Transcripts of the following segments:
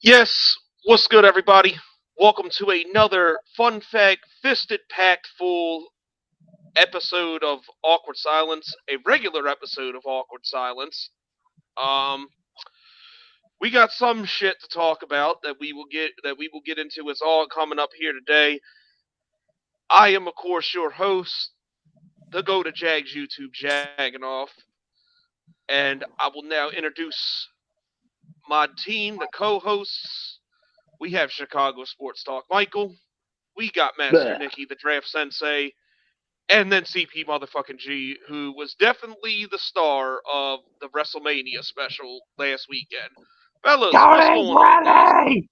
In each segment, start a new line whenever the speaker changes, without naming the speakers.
Yes, what's good, everybody? Welcome to another fun fact, fisted packed full episode of Awkward Silence, a regular episode of Awkward Silence. Um, we got some shit to talk about that we will get into. It's all coming up here today. I am, of course, your host, the Go to Jags YouTube Jaganoff, and I will now introduce my team, the co-hosts. We have Chicago Sports Talk Michael. We got Master
Bleh.
Nikki, the Draft Sensei, and then CP motherfucking G, who was definitely the star of the WrestleMania special last weekend. Fellas, what's
Cody's
going on?
ready!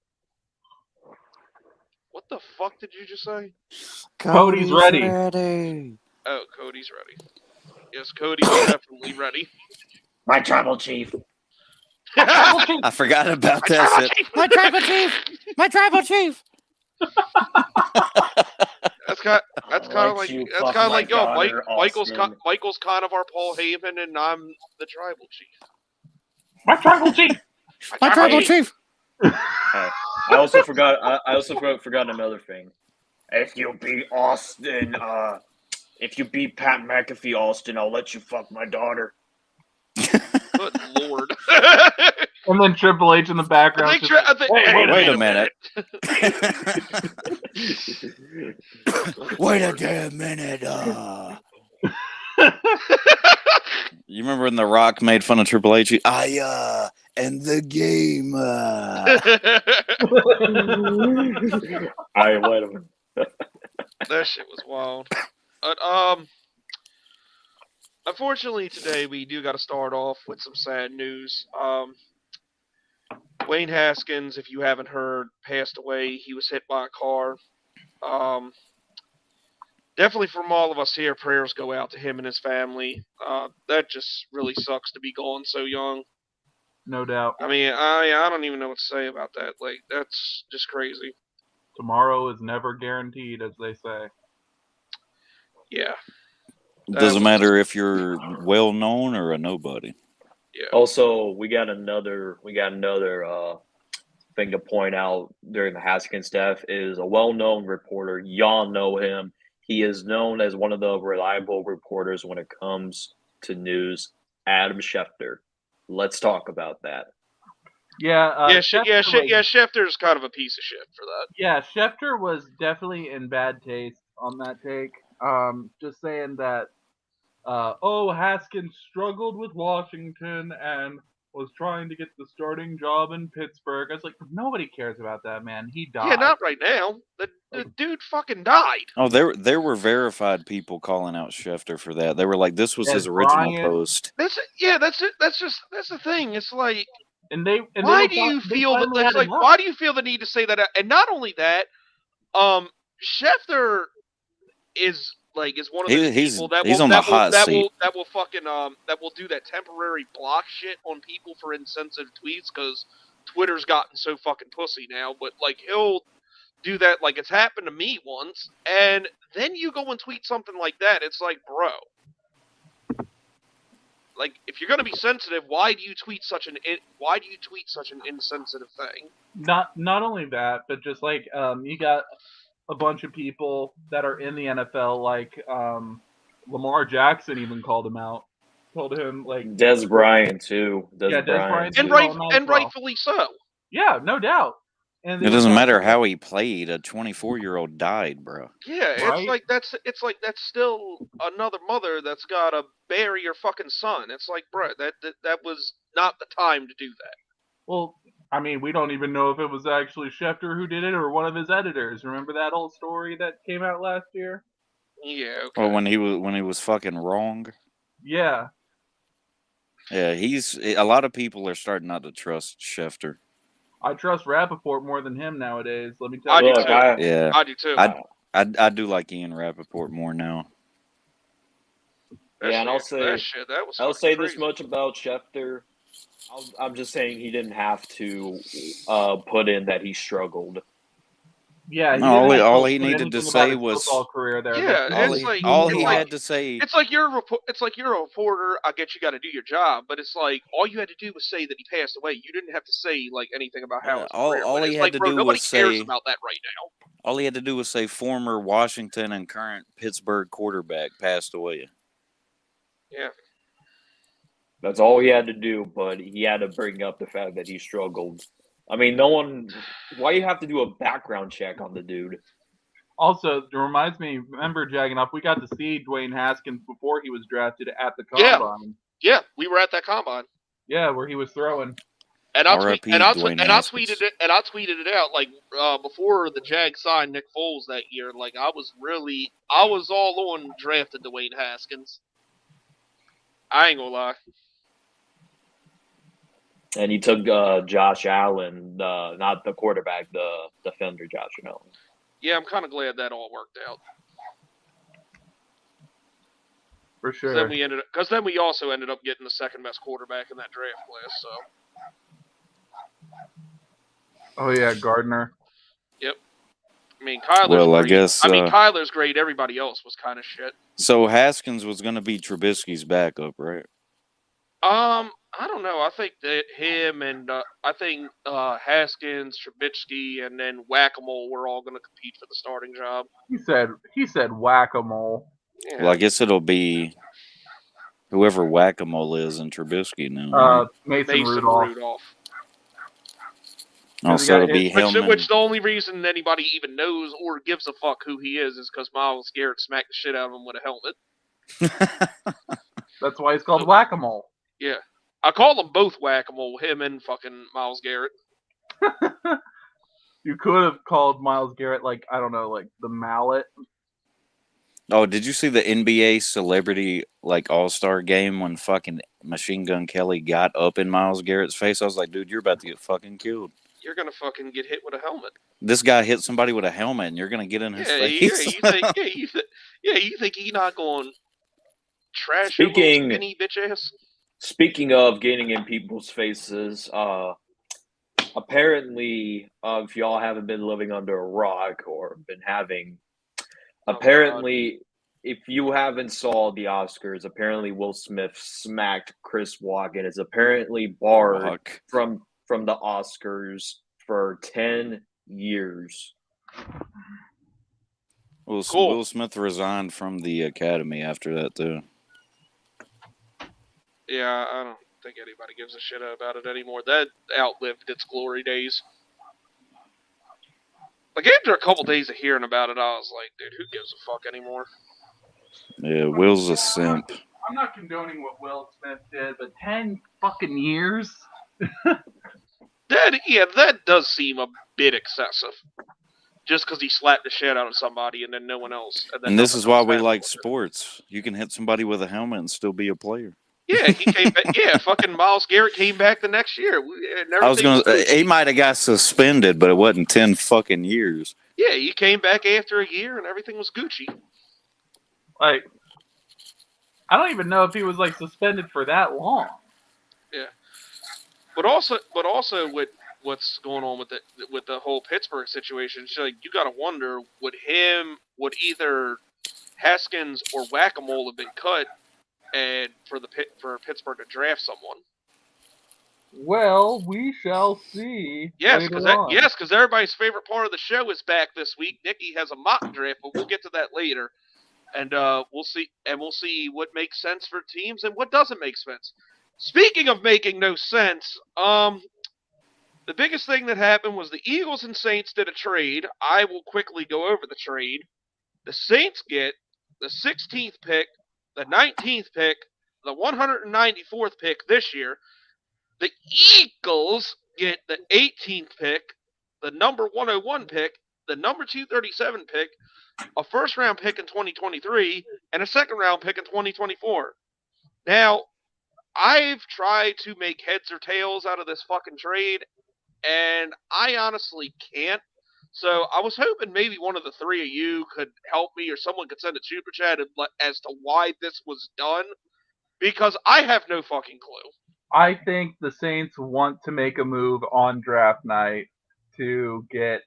What the fuck did you just say?
Cody's ready.
Oh, Cody's ready. Yes, Cody's definitely ready.
My tribal chief.
I forgot about that shit.
My tribal chief! My tribal chief!
That's kind of like
Austin.
Michael's kind of our Paul Heyman, and I'm the tribal chief.
My tribal chief.
My tribal chief!
I also forgot another thing.
If you beat Austin, if you beat Pat McAfee, Austin, I'll let you fuck my daughter.
Good lord.
And then Triple H in the background.
Wait a minute. Wait a damn minute. You remember when The Rock made fun of Triple H? I end the game.
Wait a minute.
That shit was wild. But, unfortunately, today we do got to start off with some sad news. Wayne Haskins, if you haven't heard, passed away. He was hit by a car. Definitely from all of us here, prayers go out to him and his family. That just really sucks to be gone so young.
No doubt.
I mean, I don't even know what to say about that. Like, that's just crazy.
Tomorrow is never guaranteed, as they say.
Yeah.
Doesn't matter if you're well known or a nobody.
Yeah.
Also, we got another thing to point out during the Haskins death is a well-known reporter. Y'all know him. He is known as one of the reliable reporters when it comes to news. Adam Schefter. Let's talk about that.
Schefter's kind of a piece of shit for that.
Yeah, Schefter was definitely in bad taste on that take. Just saying that, Haskins struggled with Washington and was trying to get the starting job in Pittsburgh. I was like, nobody cares about that, man. He died.
Yeah, not right now. The dude fucking died.
Oh, there were verified people calling out Schefter for that. They were like, this was his original post.
That's it. That's the thing. It's like,
why
do you feel the need to say that? And not only that, Schefter is one of the people that will do that temporary block shit on people for insensitive tweets because Twitter's gotten so fucking pussy now. But he'll do that. Like, it's happened to me once, and then you go and tweet something like that. It's like, bro, like, if you're gonna be sensitive, why do you tweet such an insensitive thing?
Not only that, but just you got a bunch of people that are in the NFL, Lamar Jackson even called him out. Told him
Des Bryant too.
Des Bryant,
and rightfully so.
Yeah, no doubt. And
It doesn't matter how he played. A 24-year-old died, bro.
Yeah,
Right?
it's like that's still another mother that's gotta bury your fucking son. It's like, bro, that was not the time to do that.
Well, I mean, we don't even know if it was actually Schefter who did it or one of his editors. Remember that old story that came out last year?
Yeah, okay.
Well, when he was fucking wrong.
Yeah.
Yeah, a lot of people are starting not to trust Schefter.
I trust Rappaport more than him nowadays. Let me
I
tell you.
do
Look,
too.
Yeah,
I do too.
I do like Ian Rappaport more now.
That
Yeah, and I'll
shit-
say-
that shit, that was
I'll
fucking
say this
crazy.
much about Schefter. I'm just saying he didn't have to put in that he struggled.
Yeah,
No,
didn't have
all
to
he
put
needed
anything
to
about
say
his
was-
football career there.
Yeah,
That's
it's like-
all
it's
he
like-
had to say.
It's like you're a reporter. I get you got to do your job, but it's like all you had to do was say that he passed away. You didn't have to say like anything about how
Yeah,
his
all-
career
all
went.
he
It's
had
like,
to
bro,
do
nobody
was
cares
say-
about that right now.
All he had to do was say former Washington and current Pittsburgh quarterback passed away.
That's all he had to do, but he had to bring up the fact that he struggled. I mean, no one. Why you have to do a background check on the dude?
Also, it reminds me, remember, Jagging we got to see Dwayne Haskins before he was drafted at the
Yeah.
Combine.
Yeah, we were at that combine,
Yeah, where he was throwing.
and I
R.I.P. Dwayne Haskins.
tweeted it out like before the Jags signed Nick Foles that year. Like I was all on drafted Dwayne Haskins. I ain't gonna lie.
And he took Josh Allen, not the quarterback, the defender, Josh Allen.
Yeah, I'm kind of glad that all worked out.
For sure.
Then we also ended up getting the second best quarterback in that draft class. So
Oh, yeah, Gardner.
I mean, Kyler's
Well, I
great.
guess,
Kyler's great. Everybody else was kind of shit.
So Haskins was going to be Trubisky's backup, right?
I don't know. I think that him and I think Haskins, Trubisky, and then Whack-A-Mole were all going to compete for the starting job.
He said whack-a-mole.
Yeah.
Well, I guess it'll be whoever Whack-A-Mole is in Trubisky now.
Mason
Mason
Rudolph.
Also, it'll be him.
Which the only reason anybody even knows or gives a fuck who he is because Myles Garrett smacked the shit out of him with a helmet.
That's why he's called whack-a-mole.
Yeah. I call them both Whack-A-Mole, him and fucking Myles Garrett.
You could have called Myles Garrett, like, I don't know, like the mallet.
Oh, did you see the NBA celebrity all-star game when fucking Machine Gun Kelly got up in Myles Garrett's face? I was like, dude, you're about to get fucking killed.
You're gonna fucking get hit with a helmet.
This guy hit somebody with a helmet, and you're gonna get in his face.
You think he's not going trash
Speaking-
your little skinny bitch ass?
Speaking of getting in people's faces, apparently, if y'all haven't been living under a rock or been having, apparently, if you haven't saw the Oscars, apparently Will Smith smacked Chris Rock and is apparently barred
Fuck.
from the Oscars for 10 years.
Cool.
Will Smith resigned from the Academy after that, too.
Yeah, I don't think anybody gives a shit about it anymore. That outlived its glory days. Like, after a couple days of hearing about it, I was like, dude, who gives a fuck anymore?
Yeah, Will's a simp.
I'm not condoning what Will Smith did, but 10 fucking years?
That does seem a bit excessive. Just because he slapped the shit out of somebody and then no one else.
And this is why we like
sports.
sports. You can hit somebody with a helmet and still be a player.
Yeah, he came back. Yeah, fucking Myles Garrett came back the next year.
I was going to he might have got suspended, but it wasn't 10 fucking years.
Yeah, he came back after a year and everything was Gucci.
Like, I don't even know if he was, like, suspended for that long.
But also with what's going on with the whole Pittsburgh situation, it's like you got to wonder would either Haskins or Whack-A-Mole have been cut and for Pittsburgh to draft someone.
Well, we shall see.
Yes,
later
because
on.
everybody's favorite part of the show is back this week. Nikki has a mock draft, but we'll get to that later, and we'll see what makes sense for teams and what doesn't make sense. Speaking of making no sense, the The biggest thing that happened was the Eagles and Saints did a trade. I will quickly go over the trade. The Saints get the 16th pick, the 19th pick, the 194th pick this year. The Eagles get the 18th pick, the number 101 pick, the number 237 pick, a first-round pick in 2023, and a second-round pick in 2024. Now, I've tried to make heads or tails out of this fucking trade, and I honestly can't. So I was hoping maybe one of the three of you could help me, or someone could send a super chat as to why this was done, because I have no fucking clue.
I think the Saints want to make a move on draft night to get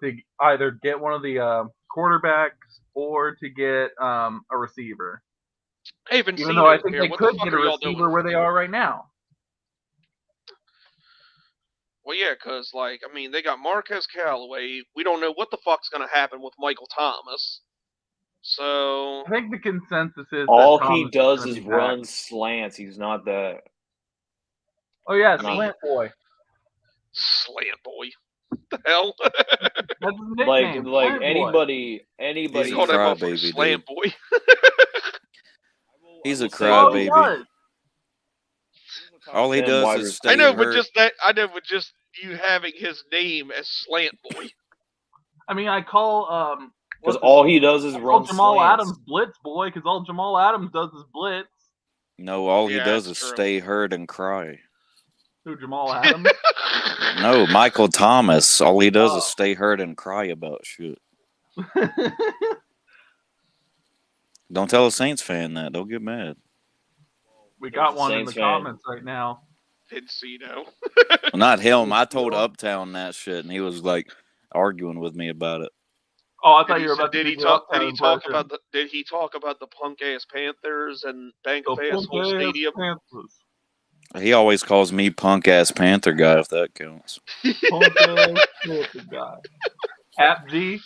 to either get one of the quarterbacks or to get a receiver.
I haven't
Even
seen
though I
it
think
here.
they
What
could
the fuck
get a
are y'all
receiver
doing?
where they are right now.
Well, yeah, because, like, I mean, they got Marquez Callaway. We don't know what the fuck's going to happen with Michael Thomas. So,
I think the consensus is
All
that
he
Thomas
does
gonna
is
be back.
run slants. He's not the.
Oh yeah,
I mean-
Slant Boy.
Slant Boy. What the hell?
That's his nickname.
Like
Slant Boy.
anybody.
They
He's a
call that motherfucker
crybaby,
Slant
dude.
Boy.
He's a
say-
Oh, he
crybaby.
does.
All he
Ten
does
wide
is
receivers.
I
stay
know,
hurt.
with just you having his name as Slant Boy.
I mean, I call
Because all he does is
I call
run
Jamal
slants.
Adams Blitz Boy because all Jamal Adams does is blitz.
No, all he
Yeah,
does
that's
is
true.
stay hurt and cry.
Who, Jamal Adams?
No, Michael Thomas. All he does
Oh.
is stay hurt and cry about shit. Don't tell a Saints fan that. They'll get mad.
We got
There's a
one in
Saints
the
fan.
comments right now.
Encino.
Well, not him. I told Uptown that shit, and he was like arguing with me about it.
Oh, I thought you were about to
Did
do
he
the
talk?
Uptown impression.
Did he talk about the punk ass Panthers and Bank of
The
Ass whole
punk-ass
stadium?
Panthers.
He always calls me punk ass Panther guy, if that counts.
Punk-ass Panther guy. Hap G.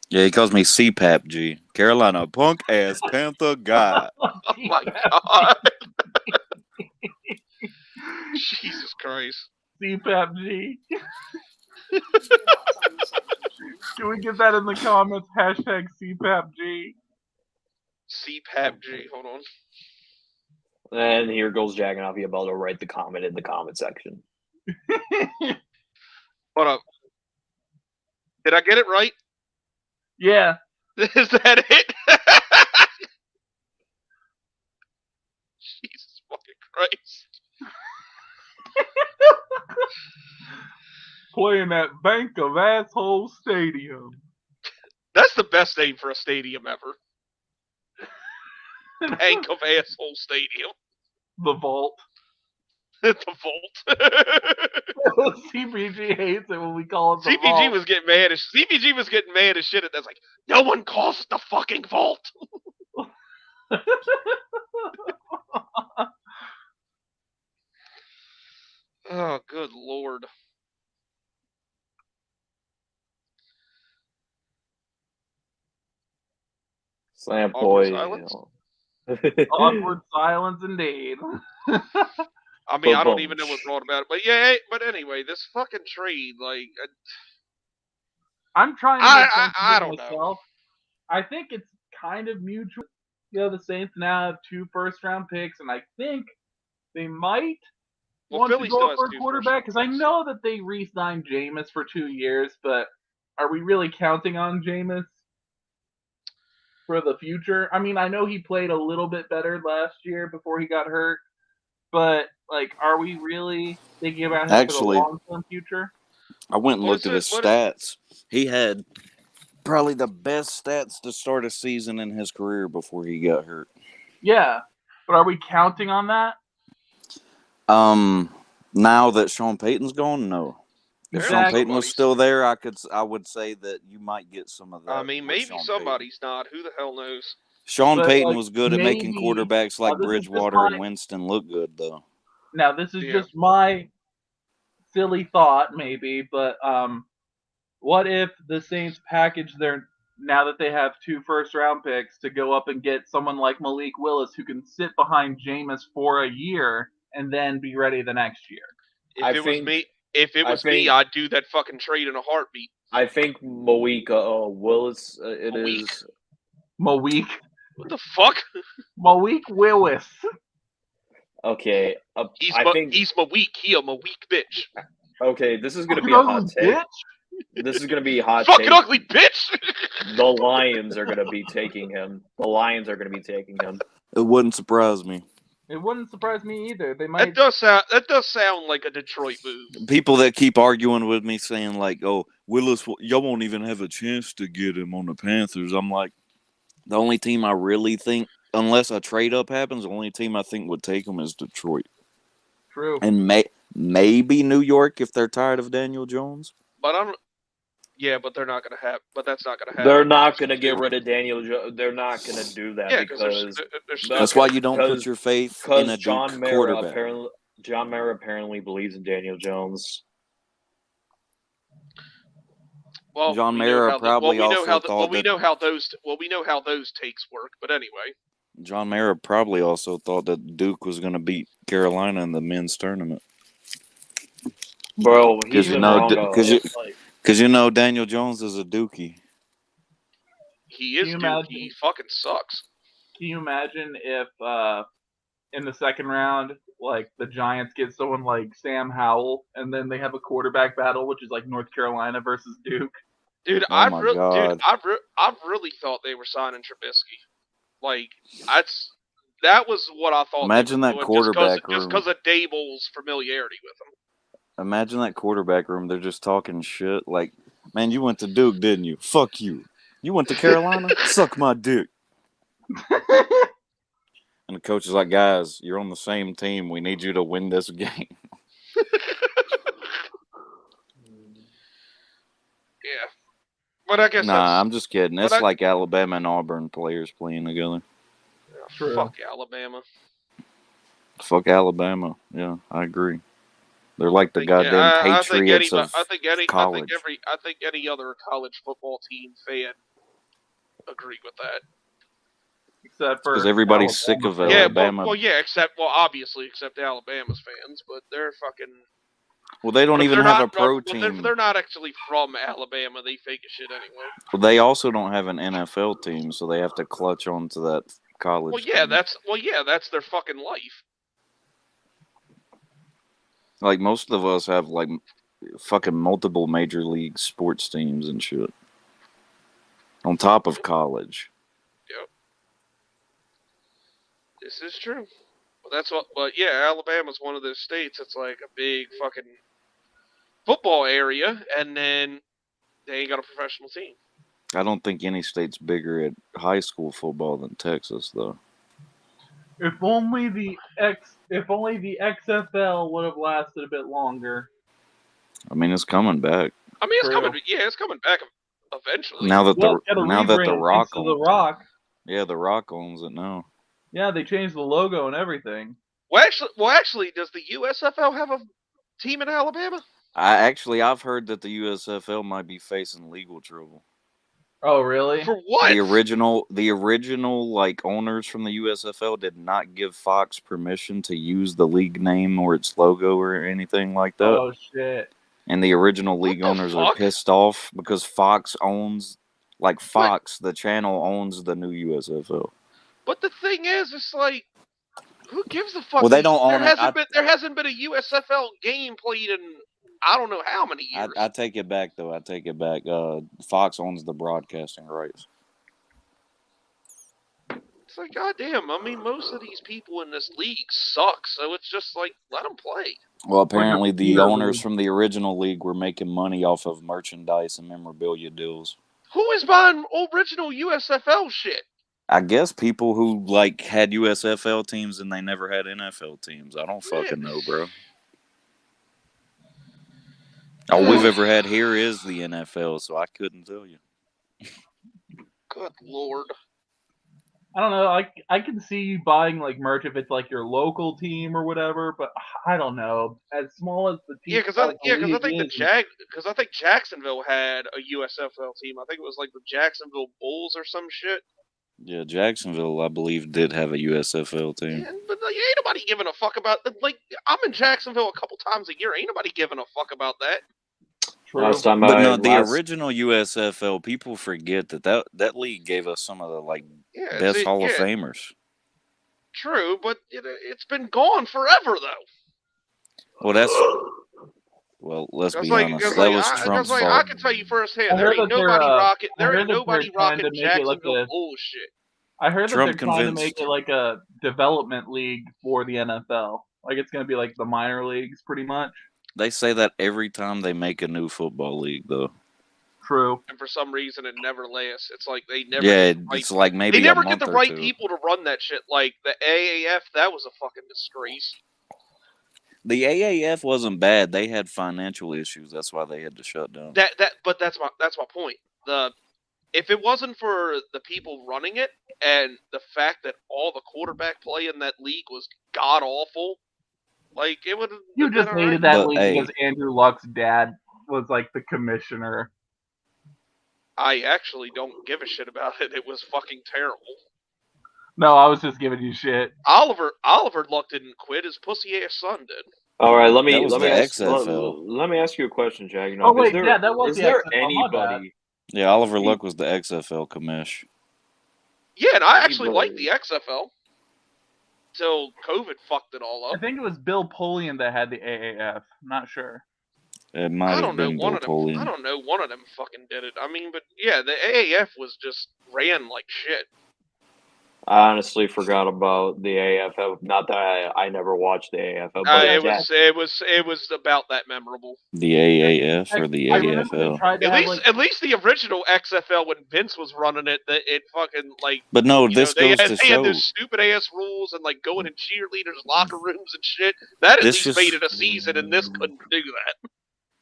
Yeah, he calls me CPAP G. Carolina punk ass Panther guy.
Oh my god! Jesus Christ!
CPAP G. Can we get that in the comments? Hashtag CPAP G.
CPAP G. Hold on.
And here goes Jagganoff. You're about to write the comment in the comment section.
Hold up. Did I get it right?
Yeah.
Is that it? Jesus fucking Christ!
Playing at Bank of Asshole Stadium.
That's the best name for a stadium ever. Bank of Asshole Stadium.
The Vault.
The Vault.
CPG hates it when we call it the
CPG
Vault.
was getting mad as shit at that. Like, no one calls it the fucking Vault. Oh, good lord.
Slam
Awkward
boy.
silence?
Awkward silence indeed.
I mean, I don't
Ba-boom.
even know what brought about it. But yeah, but anyway, this fucking trade, like,
I'm trying to
I-
make sense
I
of it
don't know.
myself. I think it's kind of mutual. You know, the Saints now have 2 first-round picks, and I think they might
well,
want
Philly
to go
still
up
has
for a
2
quarterback because I
first-round
know that they re-signed Jameis for 2 years, but are we really counting on Jameis for the future? I mean, I know he played a little bit better last year before he got hurt, but like, are we really thinking about him
Actually-
for the long-term future?
I went and
What
looked
is
at his
it? What
stats. He had probably the best stats to start a season in his career before he got hurt.
Yeah, but are we counting on that?
Now that Sean Payton's gone, no. If Sean
Exactly.
Payton was still there, I would say that you might get some of that.
I mean,
with
maybe
Sean
somebody's not. Who the hell knows?
Payton. Sean
But,
Payton
like,
was good at making
maybe-
quarterbacks like
this is just
Bridgewater and
my-
Winston look good, though.
Now, this is
Yeah.
just my silly thought, maybe, but what if the Saints package their, now that they have 2 first-round picks, to go up and get someone like Malik Willis who can sit behind Jameis for a year and then be ready the next year?
If
I
it was
think-
me, If it
I
was me,
think-
I'd do that fucking trade in a heartbeat.
I think Malik Willis. It
Malik?
is.
Malik.
What the fuck?
Malik Willis.
Okay.
He's
I think.
he's my weak. He a weak bitch.
Okay, this is gonna be
Fucking
a hot
ugly
take.
bitch.
This is gonna be a hot
Fucking
take.
ugly bitch.
The Lions are gonna be taking him. The Lions are gonna be taking him.
It wouldn't surprise me.
It wouldn't surprise me either. They might.
That does sound like a Detroit move.
People that keep arguing with me saying like, "Oh, Willis, y'all won't even have a chance to get him on the Panthers." I'm like, the only team I really think, unless a trade up happens, the only team I think would take him is Detroit,
True.
and maybe New York if they're tired of Daniel Jones.
But I'm. Yeah, but they're not gonna have. But that's not gonna happen.
They're not gonna get rid of Daniel Jones. They're not gonna do that
Yeah,
because
they're still
That's why you don't put
Because-
your faith in a
John
Duke
Mara
quarterback.
John Mara apparently believes in Daniel Jones.
Well,
John
we know
Mara
how the-
probably
well, we know
also
how the-
thought
well, we
that-
know how those. Well, we know how those takes work. But anyway,
John Mara probably also thought that Duke was going to beat Carolina in the men's tournament.
Bro,
Because
he's been wrong all
because
his life.
Daniel Jones is a Dookie.
he is
Can you
Duke.
imagine?
He fucking sucks.
Can you imagine if in the second round, like the Giants get someone like Sam Howell, and then they have a quarterback battle, which is like North Carolina versus Duke?
Dude,
Oh my God.
I really thought they were signing Trubisky. Like, that was what I thought.
Imagine
they
that
were doing
quarterback
just
room.
because of Dable's familiarity with him.
Imagine that quarterback room. They're just talking shit. Like, man, you went to Duke, didn't you? Fuck you. You went to Carolina? Suck my dick. And the coach is like, guys, you're on the same team. We need you to win this game.
Yeah, but I guess
Nah, I'm just kidding. That's
I-
like Alabama and Auburn players playing together.
True.
fuck Alabama.
Fuck Alabama. Yeah, I agree. They're like the
I think-
goddamn
I think
Patriots
any-
of
I think
college.
I think any other college football team fan agree with that.
Except for
Because everybody's sick of
Alabama.
Yeah,
Alabama.
obviously, except Alabama's fans, but they're fucking.
Well, they don't
but
even
they're
have
not-
a pro
but
team.
They're not actually from Alabama. They fake as shit anyway.
Well, they also don't have an NFL team, so they have to clutch onto that college.
Well, yeah,
team.
that's their fucking life.
Like most of us have like fucking multiple major league sports teams and shit. On top of college.
This is true. Well, that's what. But yeah, Alabama's one of those states that's like a big fucking football area, and then they ain't got a professional team.
I don't think any state's bigger at high school football than Texas, though.
If only the XFL would have lasted a bit longer.
I mean, it's coming back
I mean, it's
True.
coming. Yeah, it's coming back eventually.
now that
Well, get a
the
rebrand
Rock
into The
owns.
Rock.
Yeah, the Rock owns it now.
Yeah, they changed the logo and everything.
Well, actually, does the USFL have a team in Alabama?
I've heard that the USFL might be facing legal trouble.
Oh, really?
For what?
The original like owners from the USFL did not give Fox permission to use the league name or its logo or anything like that.
Oh shit!
And the original
What
league
the
owners are
fuck?
pissed off because Fox owns, like Fox, the channel owns the new USFL.
But the thing is, it's like, who gives a fuck?
Well, they don't own it.
There hasn't been a USFL game played in I don't know how many years.
I take it back, though. I take it back. Fox owns the broadcasting rights.
It's like, goddamn. I mean, most of these people in this league suck, so it's just like, let them play.
Well, apparently the
feeder
owners
league.
from the original league were making money off of merchandise and memorabilia deals.
Who is buying original USFL shit?
I guess people who like had USFL teams and they never had NFL teams. I don't fucking know, bro. All we've ever had here is the NFL, so I couldn't tell you.
Good lord.
I don't know. I can see you buying like merch if it's like your local team or whatever, but I don't know. As small as the team,
Yeah, because I think Jacksonville had a USFL team. I think it was like the Jacksonville Bulls or some shit.
Yeah, Jacksonville, I believe, did have a USFL team.
But like, ain't nobody giving a fuck about. Like, I'm in Jacksonville a couple times a year. Ain't nobody giving a fuck about that.
True.
Last time
But
I
no, the
last
original USFL, people forget that league gave us some of the like
Yeah,
best Hall of
yeah,
Famers.
true, but it's been gone forever though.
Well, let's be honest. That was Trump's
I
fault.
can tell you firsthand,
I
there
heard
ain't
that they're,
nobody rocking.
I
There
heard
ain't
that they're
nobody
trying
rocking
to make it like
Jacksonville
a.
bullshit.
I heard that
Trump
they're trying to make
convinced.
it like a development league for the NFL. Like it's going to be like the minor leagues, pretty much.
They say that every time they make a new football league, though.
True.
And for some reason, it never lasts. It's like they never.
Yeah,
get the right,
it's like maybe
they never
a
get
month
the
or
right
two.
people to run that shit. Like the AAF, that was a fucking disgrace.
The AAF wasn't bad. They had financial issues. That's why they had to shut down.
But that's my point. If it wasn't for the people running it and the fact that all the quarterback play in that league was god awful, like it would.
You just hated that
But,
league
hey.
because Andrew Luck's dad was like the commissioner.
I actually don't give a shit about it. It was fucking terrible.
No, I was just giving you shit.
Oliver Luck didn't quit. His pussy ass son did.
All right, let me
That was the
ask
XFL.
let me ask you a question, Jag.
Oh, wait, yeah, that was
is
the
there
XFL, my bad.
anybody?
Yeah, Oliver Luck was the XFL commish.
Yeah, and I actually
Anybody-
liked the XFL. Till COVID fucked it all
I
up.
think it was Bill Polian that had the AAF. I'm not sure.
It might
I
have
don't know
been
one
Bill
of them. I
Polian.
don't know one of them fucking did it. I mean, but yeah, the AAF was just ran like shit.
I honestly forgot about the AFL. Not that I never watched the AFL, but
It was about that memorable.
The AAF or the
I remember they
AFL?
tried to have, like,
At least the original XFL when Vince was running it, it fucking like.
But no,
You
this
know,
goes to
they had
show.
those stupid ass rules and like going in cheerleaders' locker rooms and shit. That at
This
least
just-
made it a season, and this couldn't do that.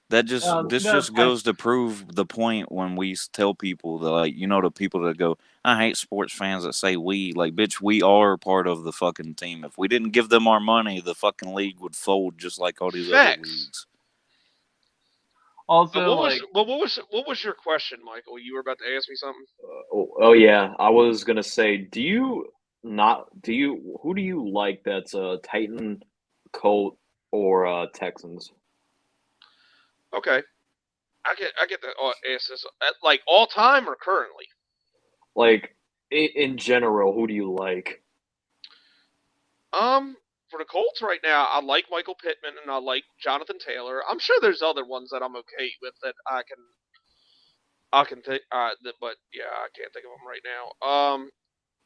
That just this
no,
just goes to prove the point when we tell people that, like, you know, the people that go, I hate sports fans that say we, like, bitch, we are part of the fucking team. If we didn't give them our money, the fucking league would fold just like all these other
Facts.
leagues.
also,
What was your question, Michael? You were about to ask me something.
oh yeah, I was gonna say, who do you like that's a Titan, Colt, or Texans?
Okay, I get the ask this like all time or currently.
Like in general, who do you like?
For the Colts right now, I like Michael Pittman and I like Jonathan Taylor. I'm sure there's other ones that I'm okay with that I can think. But yeah, I can't think of them right now.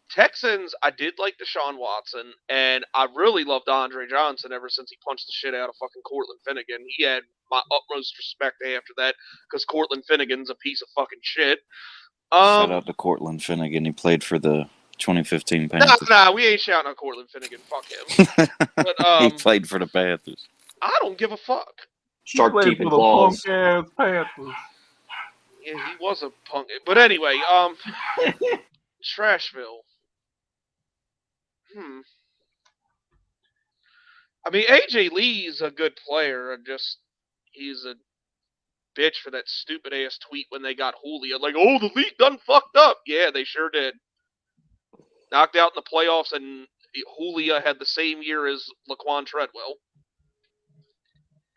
Texans, I did like Deshaun Watson, and I really loved Andre Johnson ever since he punched the shit out of fucking Cortland Finnegan. He had my utmost respect after that because Cortland Finnegan's a piece of fucking shit.
Shout out to Cortland Finnegan. He played for the 2015 Panthers.
Nah, we ain't shouting out Cortland Finnegan. Fuck him. But
He played for the Panthers.
I don't give a fuck.
Shark
played
teeth
for
and
the
claws.
punk-ass Panthers.
Yeah, he was a punk. But anyway, Trashville. I mean, AJ Lee's a good player, and just he's a bitch for that stupid ass tweet when they got Julio. Like, oh, the league done fucked up. Yeah, they sure did. Knocked out in the playoffs, and Julio had the same year as Laquan Treadwell.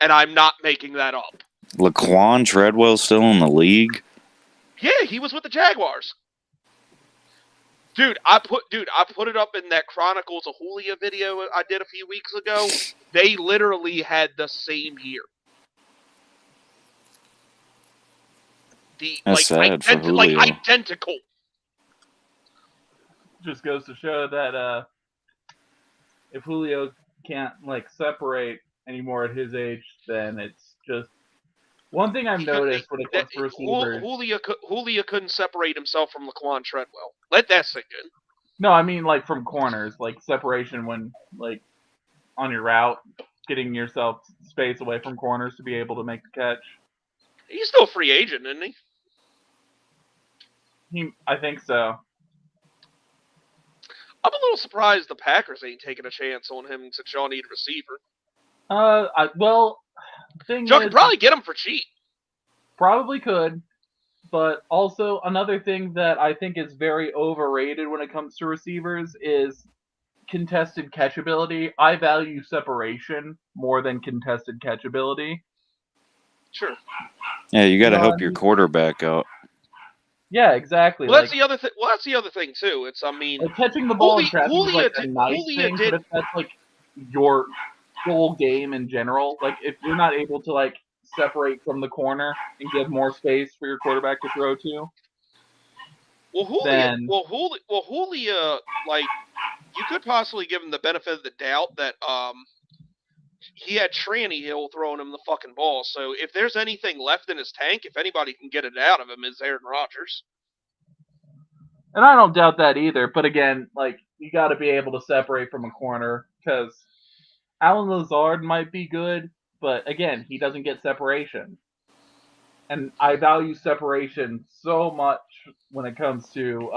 And I'm not making that up.
Laquan Treadwell's still in the league?
Yeah, he was with the Jaguars. Dude, I put it up in that Chronicles of Julio video I did a few weeks ago. They literally had the same year.
That's sad for Julio.
Identical.
Just goes to show that if Julio can't like separate anymore at his age, then it's just one thing I've noticed when it comes to receivers.
Julio couldn't separate himself from Laquan Treadwell. Let that sink in.
No, I mean like from corners, like separation when like on your route, getting yourself space away from corners to be able to make the catch.
He's still a free agent, isn't he?
I think so.
I'm a little surprised the Packers ain't taking a chance on him since y'all need a receiver.
Well, thing
Y'all
is,
could probably get him for cheap.
probably could. But also, another thing that I think is very overrated when it comes to receivers is contested catchability. I value separation more than contested catchability.
Sure.
Yeah, you got to
No,
help
I
your
mean-
quarterback out.
Yeah, exactly.
Well, that's the other thing. Well, that's the other thing too. It's, I mean,
like catching the ball in
Julia-
traffic is like a
Julia
nice
Julia
thing,
did-
but if that's like your whole game in general, like if you're not able to like separate from the corner and give more space for your quarterback to throw to, then
Julia, like, you could possibly give him the benefit of the doubt that he had Tranny Hill throwing him the fucking ball. So if there's anything left in his tank, if anybody can get it out of him, is Aaron Rodgers.
and I don't doubt that either. But again, like you got to be able to separate from a corner because Alan Lazard might be good, but again, he doesn't get separation. And I value separation so much when it comes to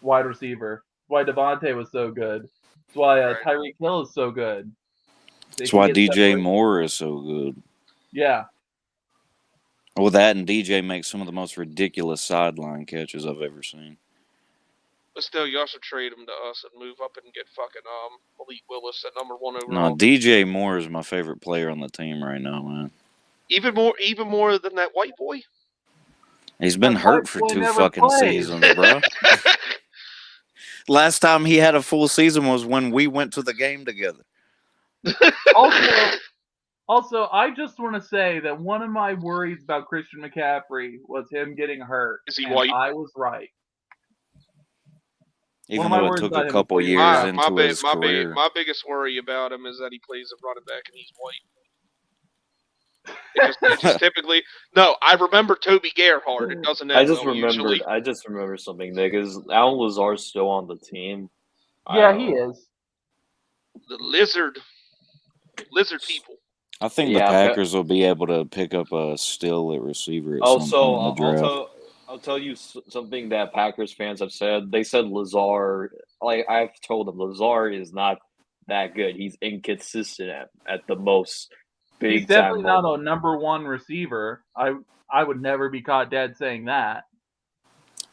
wide receiver. That's why Devontae was so good. That's why
Right.
Tyreek Hill is so good. They
That's
can
why
get
DJ
separation.
Moore is so good.
Yeah.
Well, that and DJ makes some of the most ridiculous sideline catches I've ever seen.
But still, you also trade him to us and move up and get fucking Malik Willis at number 1
No,
overall.
DJ Moore is my favorite player on the team right now, man.
Even more than that white boy.
He's been
That
hurt
white
for
boy
2
never
fucking
played.
seasons, bro. Last time he had a full season was when we went to the game together.
Also, I just want to say that one of my worries about Christian McCaffrey was him getting hurt.
Is he
and
white?
I was right.
Even
of my
though it
worries
took
about
a
him
couple
is
years
my-
into his career.
My biggest worry about him is that he plays a running back and he's white. It just typically no. I remember Toby Gerhardt. It doesn't.
I just
well, usually.
remembered something, Nick. Is Alan Lazard still on the team?
Yeah, he is.
The lizard people.
I think
Yeah,
the Packers will be able to pick up a steal at receiver at some
Also,
point in the draft.
I'll tell you something that Packers fans have said. They said Lazard, like I've told them, Lazard is not that good. He's inconsistent at the most.
He's definitely not a number 1 receiver. I would never be caught dead saying that.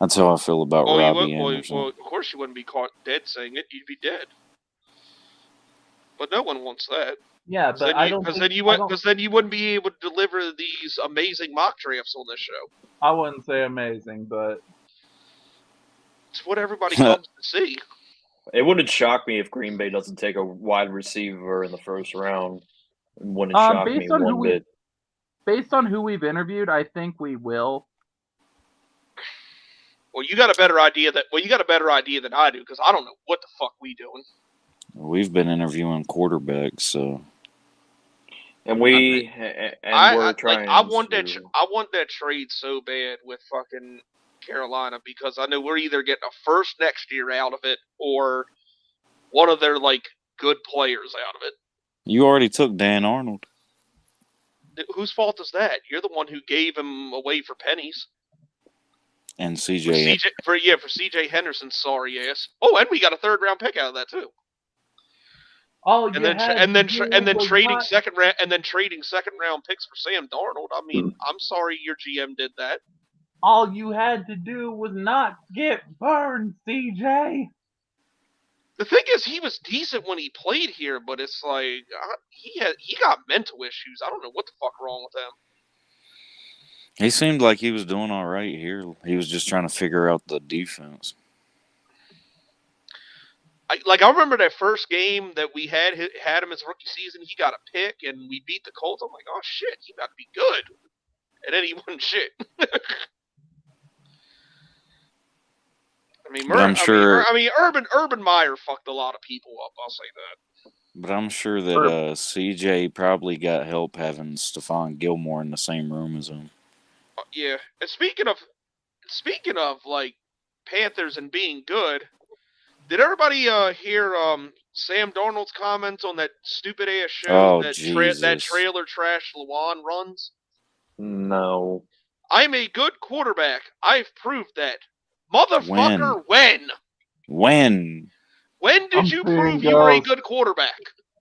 That's how I feel about Robbie Anderson.
Well, of course you wouldn't be caught dead saying it. You'd be dead. But no one wants that.
Yeah, but I don't.
Because then you wouldn't be able to deliver these amazing mock drafts on this show.
I wouldn't say amazing, but
it's what everybody comes to see.
It wouldn't shock me if Green Bay doesn't take a wide receiver in the first round. It wouldn't shock me one bit.
Based on who we've interviewed, I think we will.
Well, you got a better idea than I do because I don't know what the fuck we doing.
We've been interviewing quarterbacks, so.
And we're trying.
I want that trade so bad with fucking Carolina because I know we're either getting a first next year out of it or one of their like good players out of it.
You already took Dan Arnold.
Whose fault is that? You're the one who gave him away for pennies.
And CJ.
For CJ Henderson's sorry ass. Oh, and we got a 3rd round pick out of that too. Trading second round picks for Sam Darnold. I mean, I'm sorry your GM did that.
All you had to do was not get burned, CJ.
The thing is, he was decent when he played here, but it's like he got mental issues. I don't know what the fuck wrong with him.
He seemed like he was doing all right here. He was just trying to figure out the defense.
I remember that first game that we had him his rookie season. He got a pick, and we beat the Colts. I'm like, oh shit, he about to be good. And then he wasn't shit. I mean, Urban Meyer fucked a lot of people up. I'll say that.
But I'm sure that CJ probably got help having Stephon Gilmore in the same room as him.
Yeah, and speaking of like Panthers and being good, did everybody hear Sam Darnold's comments on that stupid ass show that trailer trash Lawan runs?
No.
I'm a good quarterback. I've proved that. Motherfucker, when? When did you prove you were a good quarterback?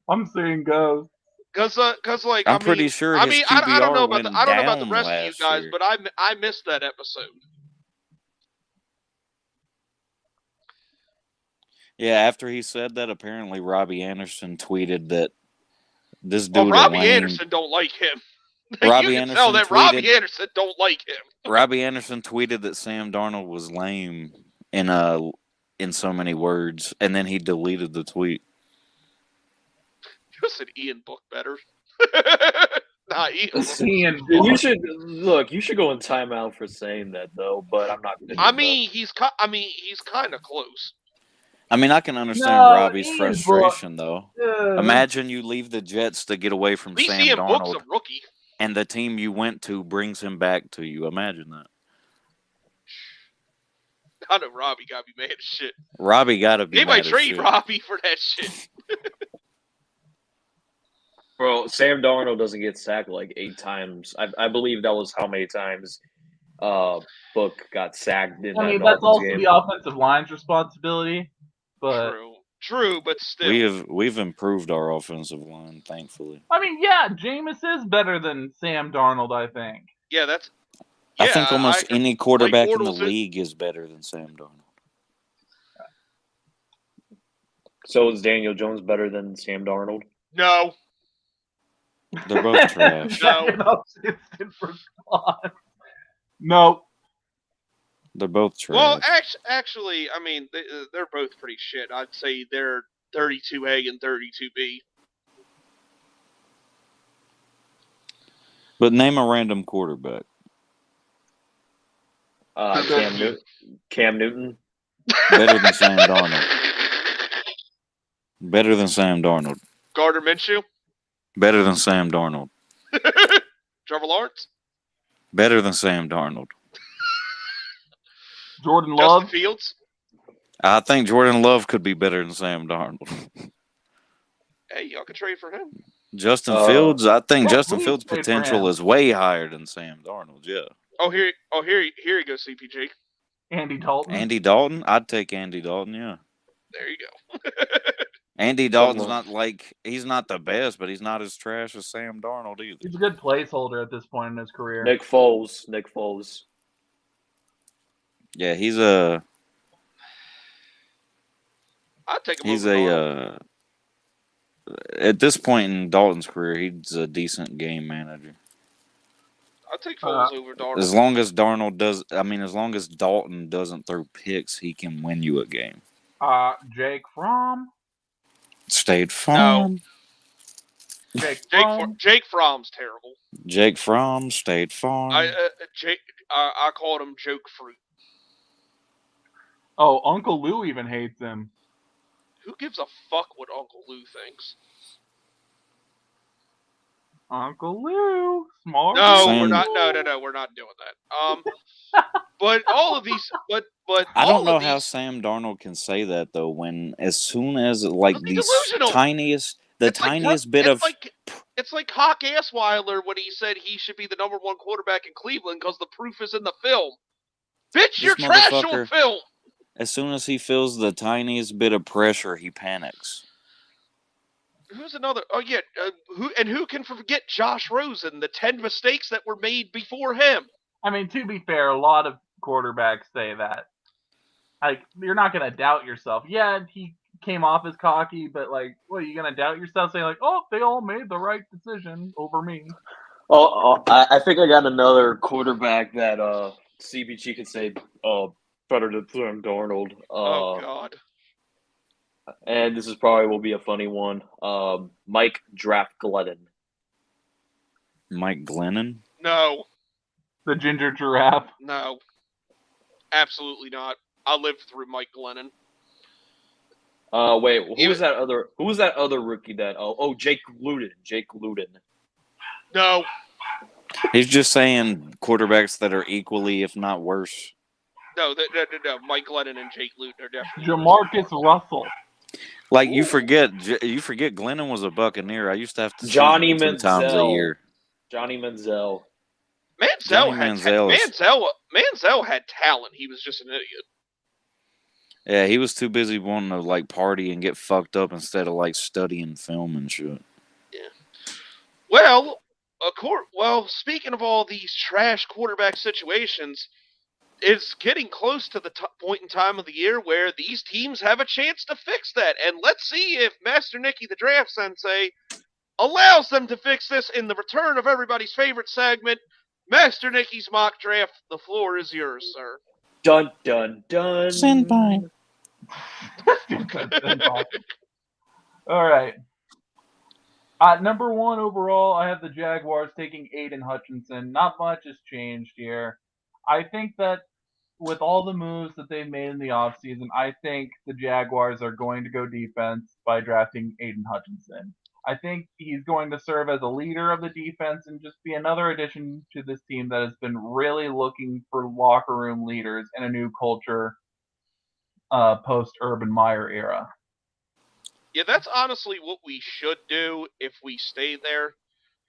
I'm seeing ghosts.
Cause like
I'm pretty sure
I
his
mean,
QBR
I don't know about
went
I don't know about the
down
rest of you
last
guys,
year.
but I missed that episode.
Yeah, after he said that, apparently Robbie Anderson tweeted that this
Well,
dude
Robbie
Elaine.
Anderson don't like him.
Robbie
You can tell
Anderson
that
tweeted.
Robbie Anderson don't like him.
Robbie Anderson tweeted that Sam Darnold was lame in so many words, and then he deleted the tweet.
You said Ian Book better. Nah, Ian.
Ian
You should look. You should go in timeout for saying that, though. But I'm not. Gonna do
I
that.
mean, he's kind of close.
I mean, I can understand
No,
Robbie's
Ian
frustration, though.
Book.
Imagine you leave the Jets to get away from
At least
Sam
Ian Book's
Darnold,
a rookie.
and the team you went to brings him back to you. Imagine that.
I know Robbie got to be mad as shit.
Robbie got to be
They
mad
might
as
trade
shit.
Robbie for that shit.
Bro, Sam Darnold doesn't get sacked like 8 times. I believe that was how many times Book got sacked in
I
that
mean, that's
Dolphins
also
game.
the offensive line's responsibility. But
True, but still.
We've improved our offensive line, thankfully.
I mean, yeah, Jameis is better than Sam Darnold, I think.
Yeah, that's.
I
Yeah,
think almost any quarterback in the
Bortles is-
league is better than Sam Darnold.
So is Daniel Jones better than Sam Darnold?
No.
They're both trash.
No.
Instant response. No.
They're both trash.
Well, actually, I mean, they're both pretty shit. I'd say they're 32A and 32B.
But name a random quarterback.
Cam Newton.
Better than Sam Darnold. Better than Sam Darnold.
Gardner Minshew.
Better than Sam Darnold.
Trevor Lawrence.
Better than Sam Darnold.
Jordan
Justin
Love.
Fields.
I think Jordan Love could be better than Sam Darnold.
Hey, y'all could trade for him.
Justin Fields, I think
yeah,
Justin
please
Fields'
trade for
potential
him.
is way higher than Sam Darnold. Yeah.
Here you go, CPG.
Andy Dalton.
Andy Dalton, I'd take Andy Dalton. Yeah.
There you go.
Andy Dalton's
Someone-
not like he's not the best, but he's not as trash as Sam Darnold either.
He's a good placeholder at this point in his career.
Nick Foles.
Yeah, he's a
I'd take him
he's
over
a
Darnold.
at this point in Dalton's career, he's a decent game manager.
I'd take Foles over Darnold.
As long as as long as Dalton doesn't throw picks, he can win you a game.
Jake Fromm.
State Farm.
Jake Fromm's terrible.
Jake Fromm, State Farm.
I called him Joke Fruit.
Oh, Uncle Lou even hates him.
Who gives a fuck what Uncle Lou thinks?
Uncle Lou, smart.
No,
Sam-
we're not. No, we're not doing that. But all of these, but
I
all
don't know
of
how
these-
Sam Darnold can say that though. When as soon as like
Don't be
these
delusional.
tiniest, the
It's like
tiniest bit of
it's like Hawk Assweiler when he said he should be the number 1 quarterback in Cleveland because the proof is in the film. Bitch, you're trash on
motherfucker-
film.
as soon as he feels the tiniest bit of pressure, he panics.
Who's another? Oh yeah, who can forget Josh Rosen? The 10 mistakes that were made before him.
I mean, to be fair, a lot of quarterbacks say that. Like, you're not gonna doubt yourself. Yeah, he came off as cocky, but like, what, are you gonna doubt yourself saying like, oh, they all made the right decision over me?
I think I got another quarterback that CBG could say better than Sam Darnold.
Oh God.
And this is probably will be a funny one. Mike Draft Glennon.
Mike Glennon.
No,
The ginger giraffe.
no, absolutely not. I lived through Mike Glennon.
Wait, who was that other rookie that? Jake Luton.
No,
He's just saying quarterbacks that are equally, if not worse.
no. Mike Glennon and Jake Luton are definitely.
Jamarcus Russell.
Like you forget Glennon was a Buccaneer. I used to have to see
Johnny
him 2 times a
Manziel.
year.
Johnny Manziel.
Manziel
Manziel
Manziel had talent. He was just an idiot.
Yeah, he was too busy wanting to like party and get fucked up instead of like studying film and shit.
Well, speaking of all these trash quarterback situations, it's getting close to the point in time of the year where these teams have a chance to fix that. And let's see if Master Nicky the Draft Sensei allows them to fix this in the return of everybody's favorite segment, Master Nicky's Mock Draft. The floor is yours, sir.
Dun dun dun.
Senpai.
All right. At number 1 overall, I have the Jaguars taking Aiden Hutchinson. Not much has changed here. I think that with all the moves that they've made in the offseason, I think the Jaguars are going to go defense by drafting Aiden Hutchinson. I think he's going to serve as a leader of the defense and just be another addition to this team that has been really looking for locker room leaders in a new culture post-Urban Meyer era.
Yeah, that's honestly what we should do if we stay there.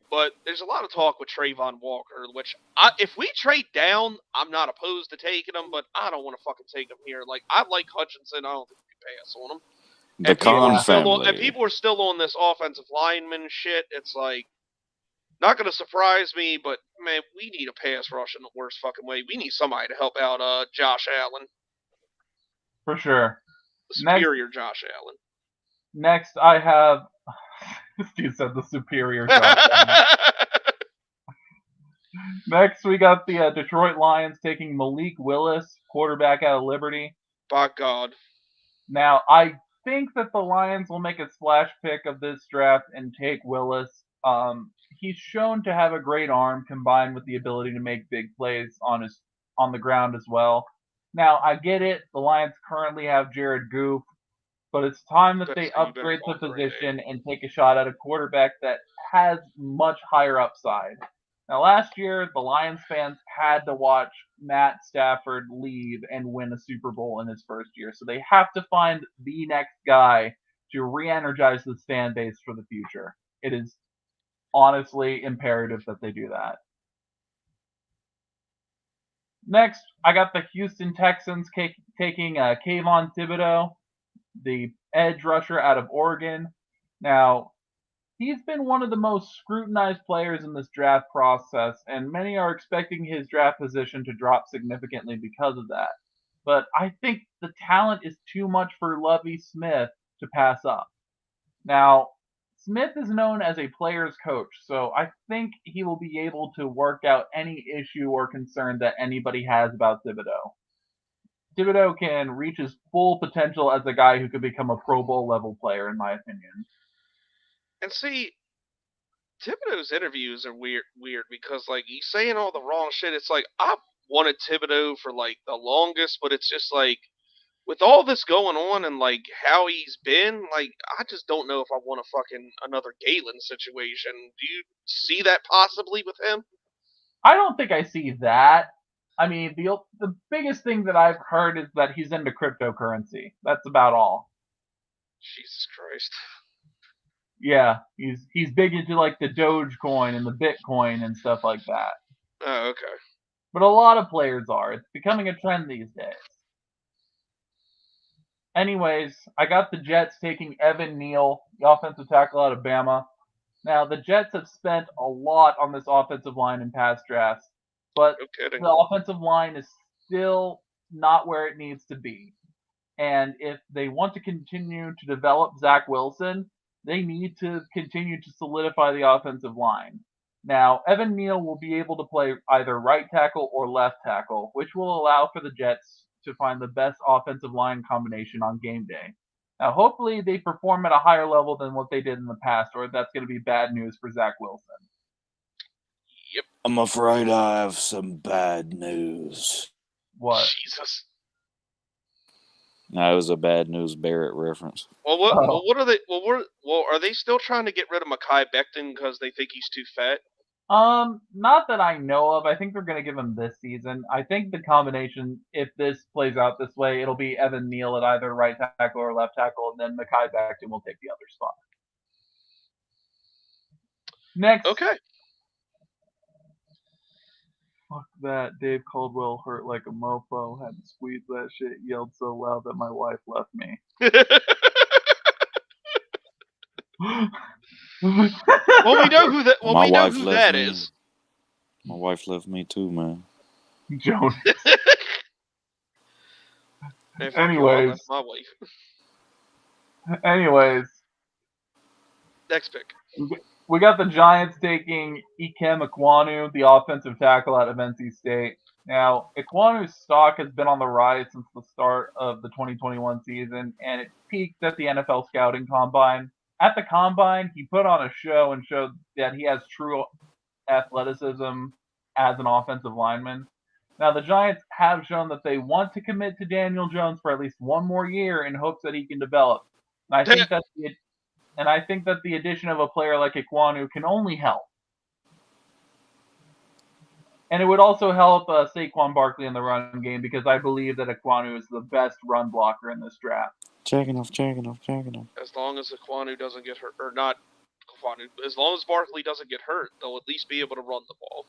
But there's a lot of talk with Trayvon Walker, which if we trade down, I'm not opposed to taking him, but I don't want to fucking take him here. Like, I like Hutchinson. I don't think we can pass on him.
The
And people,
Khan
are still
family.
and people are still on this offensive lineman shit. It's like, not going to surprise me, but, man, we need a pass rush in the worst fucking way. We need somebody to help out Josh Allen.
For sure.
The superior Josh Allen.
Next, I have... Steve said the superior Josh Allen. Next, we got the Detroit Lions taking Malik Willis, quarterback out of Liberty.
By God.
Now, I think that the Lions will make a splash pick of this draft and take Willis. He's shown to have a great arm combined with the ability to make big plays on the ground as well. Now, I get it. The Lions currently have Jared Goff, but it's time that they upgrade the position and take a shot at a quarterback that has much higher upside. Now, last year, the Lions fans had to watch Matt Stafford leave and win a Super Bowl in his first year. So they have to find the next guy to re-energize this fan base for the future. It is honestly imperative that they do that. Next, I got the Houston Texans taking Kayvon Thibodeau, the edge rusher out of Oregon. Now, he's been one of the most scrutinized players in this draft process, and many are expecting his draft position to drop significantly because of that. But I think the talent is too much for Lovie Smith to pass up. Now, Smith is known as a player's coach, so I think he will be able to work out any issue or concern that anybody has about Thibodeau. Thibodeau can reach his full potential as a guy who could become a Pro Bowl level player, in my opinion.
And see, Thibodeau's interviews are weird because, like, he's saying all the wrong shit. It's like, I've wanted Thibodeau for, like, the longest, but it's just like, with all this going on and, like, how he's been, like, I just don't know if I want a fucking another Galen situation. Do you see that possibly with him?
I don't think I see that. I mean, the biggest thing that I've heard is that he's into cryptocurrency. That's about all.
Jesus Christ.
Yeah, he's big into, like, the Dogecoin and the Bitcoin and stuff like that.
Oh, okay.
But a lot of players are. It's becoming a trend these days. Anyways, I got the Jets taking Evan Neal, the offensive tackle out of Bama. Now, the Jets have spent a lot on this offensive line in past drafts, but
No kidding.
the offensive line is still not where it needs to be. And if they want to continue to develop Zach Wilson, they need to continue to solidify the offensive line. Now, Evan Neal will be able to play either right tackle or left tackle, which will allow for the Jets to find the best offensive line combination on game day. Now, hopefully they perform at a higher level than what they did in the past, or that's going to be bad news for Zach Wilson.
Yep.
I'm afraid I have some bad news.
What?
Jesus.
That was a bad news Barrett reference.
Well, what are they? Are they still trying to get rid of Mekhi Becton because they think he's too fat?
Not that I know of. I think they're going to give him this season. I think the combination, if this plays out this way, it'll be Evan Neal at either right tackle or left tackle, and then Mekhi Becton will take the other spot. Next.
Okay.
Fuck that. Dave Caldwell hurt like a mofo. Had to squeeze that shit. Yelled so loud that my wife left me.
Well, we know who that. Well,
My
we know
wife
who
left
that
me.
is.
My wife left me too, man.
Jonas.
Man, fuck you, I left
Anyways.
my wife.
Anyways,
Next pick.
we got the Giants taking Ikem Ekwonu, the offensive tackle out of NC State. Now, Ekwonu's stock has been on the rise since the start of the 2021 season, and it peaked at the NFL Scouting Combine. At the Combine, he put on a show and showed that he has true athleticism as an offensive lineman. Now, the Giants have shown that they want to commit to Daniel Jones for at least one more year in hopes that he can develop. And I think that the addition of a player like Ekwonu can only help. And it would also help Saquon Barkley in the run game because I believe that Ekwonu is the best run blocker in this draft.
Checking off.
As long as Ekwonu doesn't get hurt, or not Ekwonu, as long as Barkley doesn't get hurt, they'll at least be able to run the ball.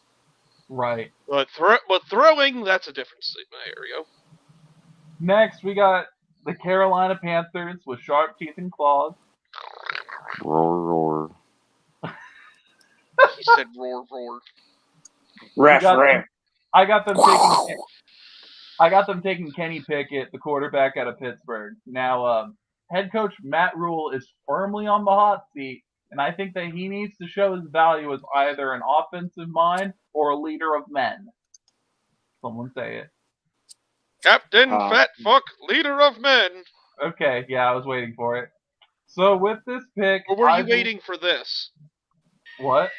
Right.
But throwing, that's a different scenario.
Next, we got the Carolina Panthers with sharp teeth and claws.
Roar.
He said roar.
Ref.
I got them taking Kenny Pickett, the quarterback out of Pittsburgh. Now, head coach Matt Rule is firmly on the hot seat, and I think that he needs to show his value as either an offensive mind or a leader of men. Someone say it.
Captain Fat Fuck, leader of men.
Okay, yeah, I was waiting for it. So with this pick,
Or were you waiting for this?
What?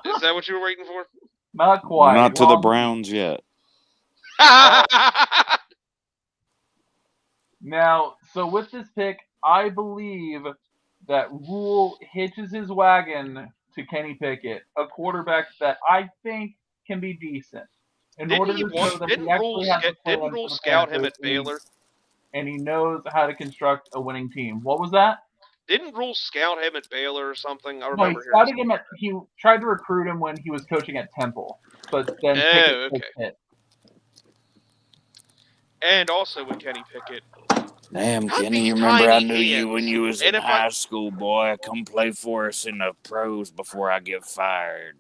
Is that what you were waiting for?
Not quite.
Not to the Browns yet.
Now, so with this pick, I believe that Rule hitches his wagon to Kenny Pickett, a quarterback that I think can be decent.
Didn't Rule scout him at Baylor?
And he knows how to construct a winning team. What was that?
Didn't Rule scout him at Baylor or something? I
No,
remember
he tried to recruit him when he was coaching at Temple, but then Pickett was hit.
And also with Kenny Pickett.
Damn,
Got
Kenny,
these
you remember I
tiny
knew you
hands.
when you was
And
in
if
high school, boy. Come play for us in the pros before I get fired.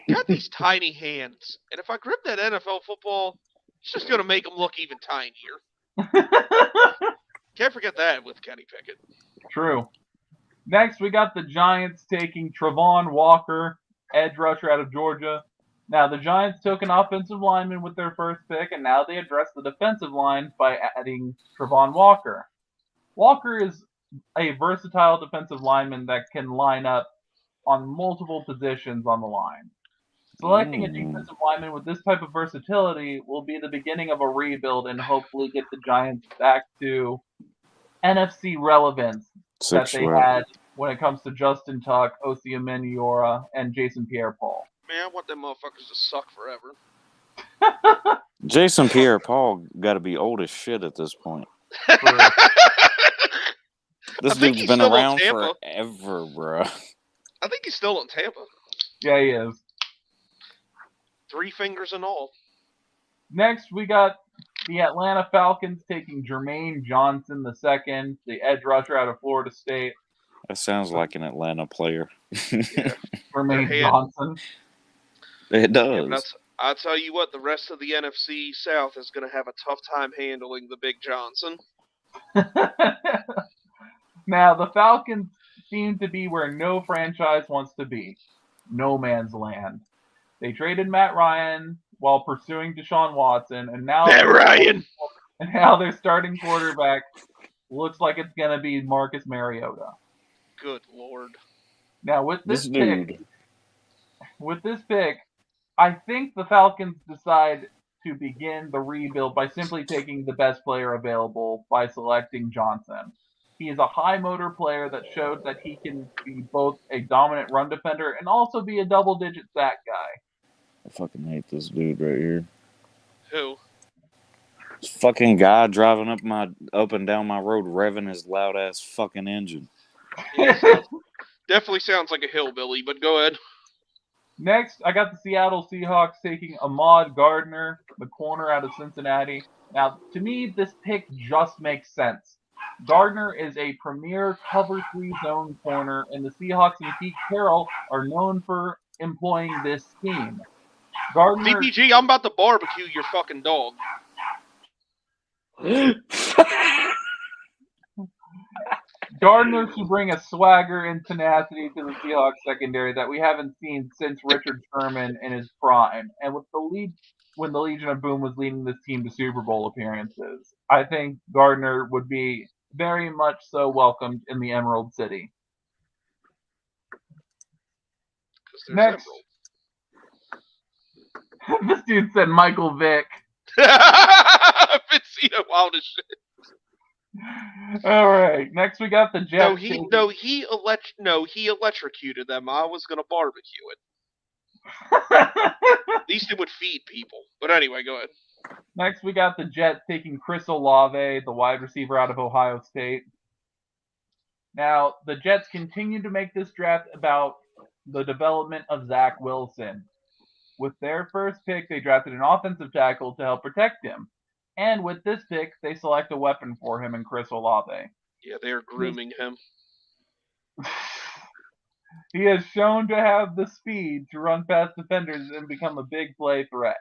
Got these tiny hands, and if I grip that NFL football, it's just going to make them look even tinier. Can't forget that with Kenny Pickett.
True. Next, we got the Giants taking Travon Walker, edge rusher out of Georgia. Now, the Giants took an offensive lineman with their first pick, and now they address the defensive line by adding Travon Walker. Walker is a versatile defensive lineman that can line up on multiple positions on the line. Selecting a defensive lineman with this type of versatility will be the beginning of a rebuild and hopefully get the Giants back to NFC relevance that they had when it comes to Justin Tuck, Osi Amenyiora, and Jason Pierre-Paul.
Man, I want them motherfuckers to suck forever.
Jason Pierre-Paul got to be old as shit at this point. This dude's been around forever, bro.
I think he's still in Tampa.
Yeah, he is.
3 fingers and all.
Next, we got the Atlanta Falcons taking Jermaine Johnson II, the edge rusher out of Florida State.
That sounds like an Atlanta player.
Yeah.
Jermaine Johnson.
It does.
Yeah, I'll tell you what, the rest of the NFC South is going to have a tough time handling the Big Johnson.
Now, the Falcons seem to be where no franchise wants to be. No man's land. They traded Matt Ryan while pursuing Deshaun Watson, and now their starting quarterback looks like it's going to be Marcus Mariota.
Good Lord.
Now, with this pick, I think the Falcons decide to begin the rebuild by simply taking the best player available by selecting Johnson. He is a high motor player that showed that he can be both a dominant run defender and also be a double-digit sack guy.
I fucking hate this dude right here.
Who?
This fucking guy driving up and down my road, revving his loud ass fucking engine.
Yeah, definitely sounds like a hillbilly, but go ahead.
Next, I got the Seattle Seahawks taking Ahmad Gardner, the corner out of Cincinnati. Now, to me, this pick just makes sense. Gardner is a premier cover 3 zone corner, and the Seahawks and Pete Carroll are known for employing this scheme. Gardner
CPG, I'm about to barbecue your fucking dog.
Gardner should bring a swagger and tenacity to the Seahawks secondary that we haven't seen since Richard Sherman in his prime, and with when the Legion of Boom was leading this team to Super Bowl appearances. I think Gardner would be very much so welcomed in the Emerald City.
'Cause there's
Next. This dude said Michael Vick.
Vincino wild as shit.
All right. Next, we got the Jets.
He electrocuted them. I was gonna barbecue it. At least it would feed people. But anyway, go ahead.
Next, we got the Jets taking Chris Olave, the wide receiver out of Ohio State. Now, the Jets continue to make this draft about the development of Zach Wilson. With their first pick, they drafted an offensive tackle to help protect him. And with this pick, they select a weapon for him in Chris Olave.
Yeah, they're grooming him.
He has shown to have the speed to run past defenders and become a big play threat.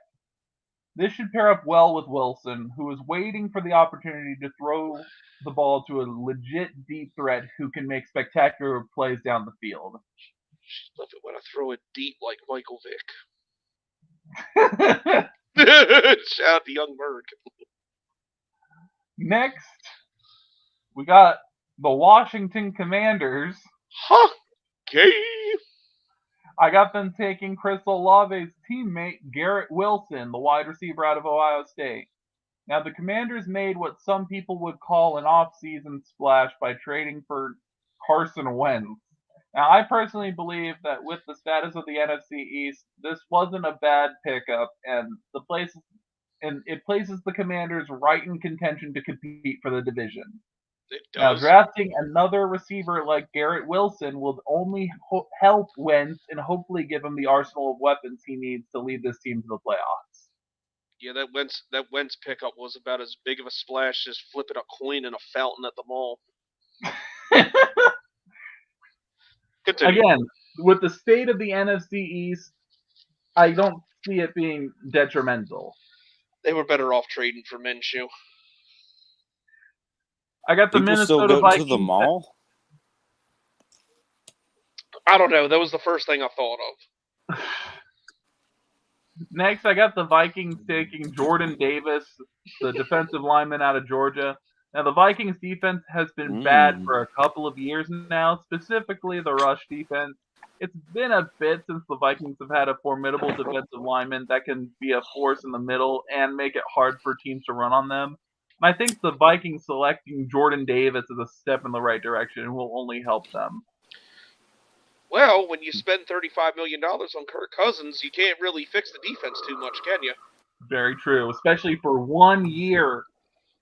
This should pair up well with Wilson, who is waiting for the opportunity to throw the ball to a legit deep threat who can make spectacular plays down the field.
Love it when I throw it deep like Michael Vick. Shout out to Young Berg.
Next, we got the Washington Commanders.
Huh? Gay.
I got them taking Chris Olave's teammate, Garrett Wilson, the wide receiver out of Ohio State. Now, the Commanders made what some people would call an off-season splash by trading for Carson Wentz. Now, I personally believe that with the status of the NFC East, this wasn't a bad pickup, and it places the Commanders right in contention to compete for the division.
It
Now,
does.
drafting another receiver like Garrett Wilson will only help Wentz and hopefully give him the arsenal of weapons he needs to lead this team to the playoffs.
Yeah, that Wentz pickup was about as big of a splash as flipping a coin in a fountain at the mall. Continue.
Again, with the state of the NFC East, I don't see it being detrimental.
They were better off trading for Minshew.
I got the
People
Minnesota
still go
Vikings.
to the mall?
I don't know. That was the first thing I thought of.
Next, I got the Vikings taking Jordan Davis, the defensive lineman out of Georgia. Now, the Vikings defense has been bad for a couple of years now, specifically the rush defense. It's been a bit since the Vikings have had a formidable defensive lineman that can be a force in the middle and make it hard for teams to run on them. And I think the Vikings selecting Jordan Davis is a step in the right direction and will only help them.
Well, when you spend $35 million on Kirk Cousins, you can't really fix the defense too much, can you?
Very true, especially for 1 year,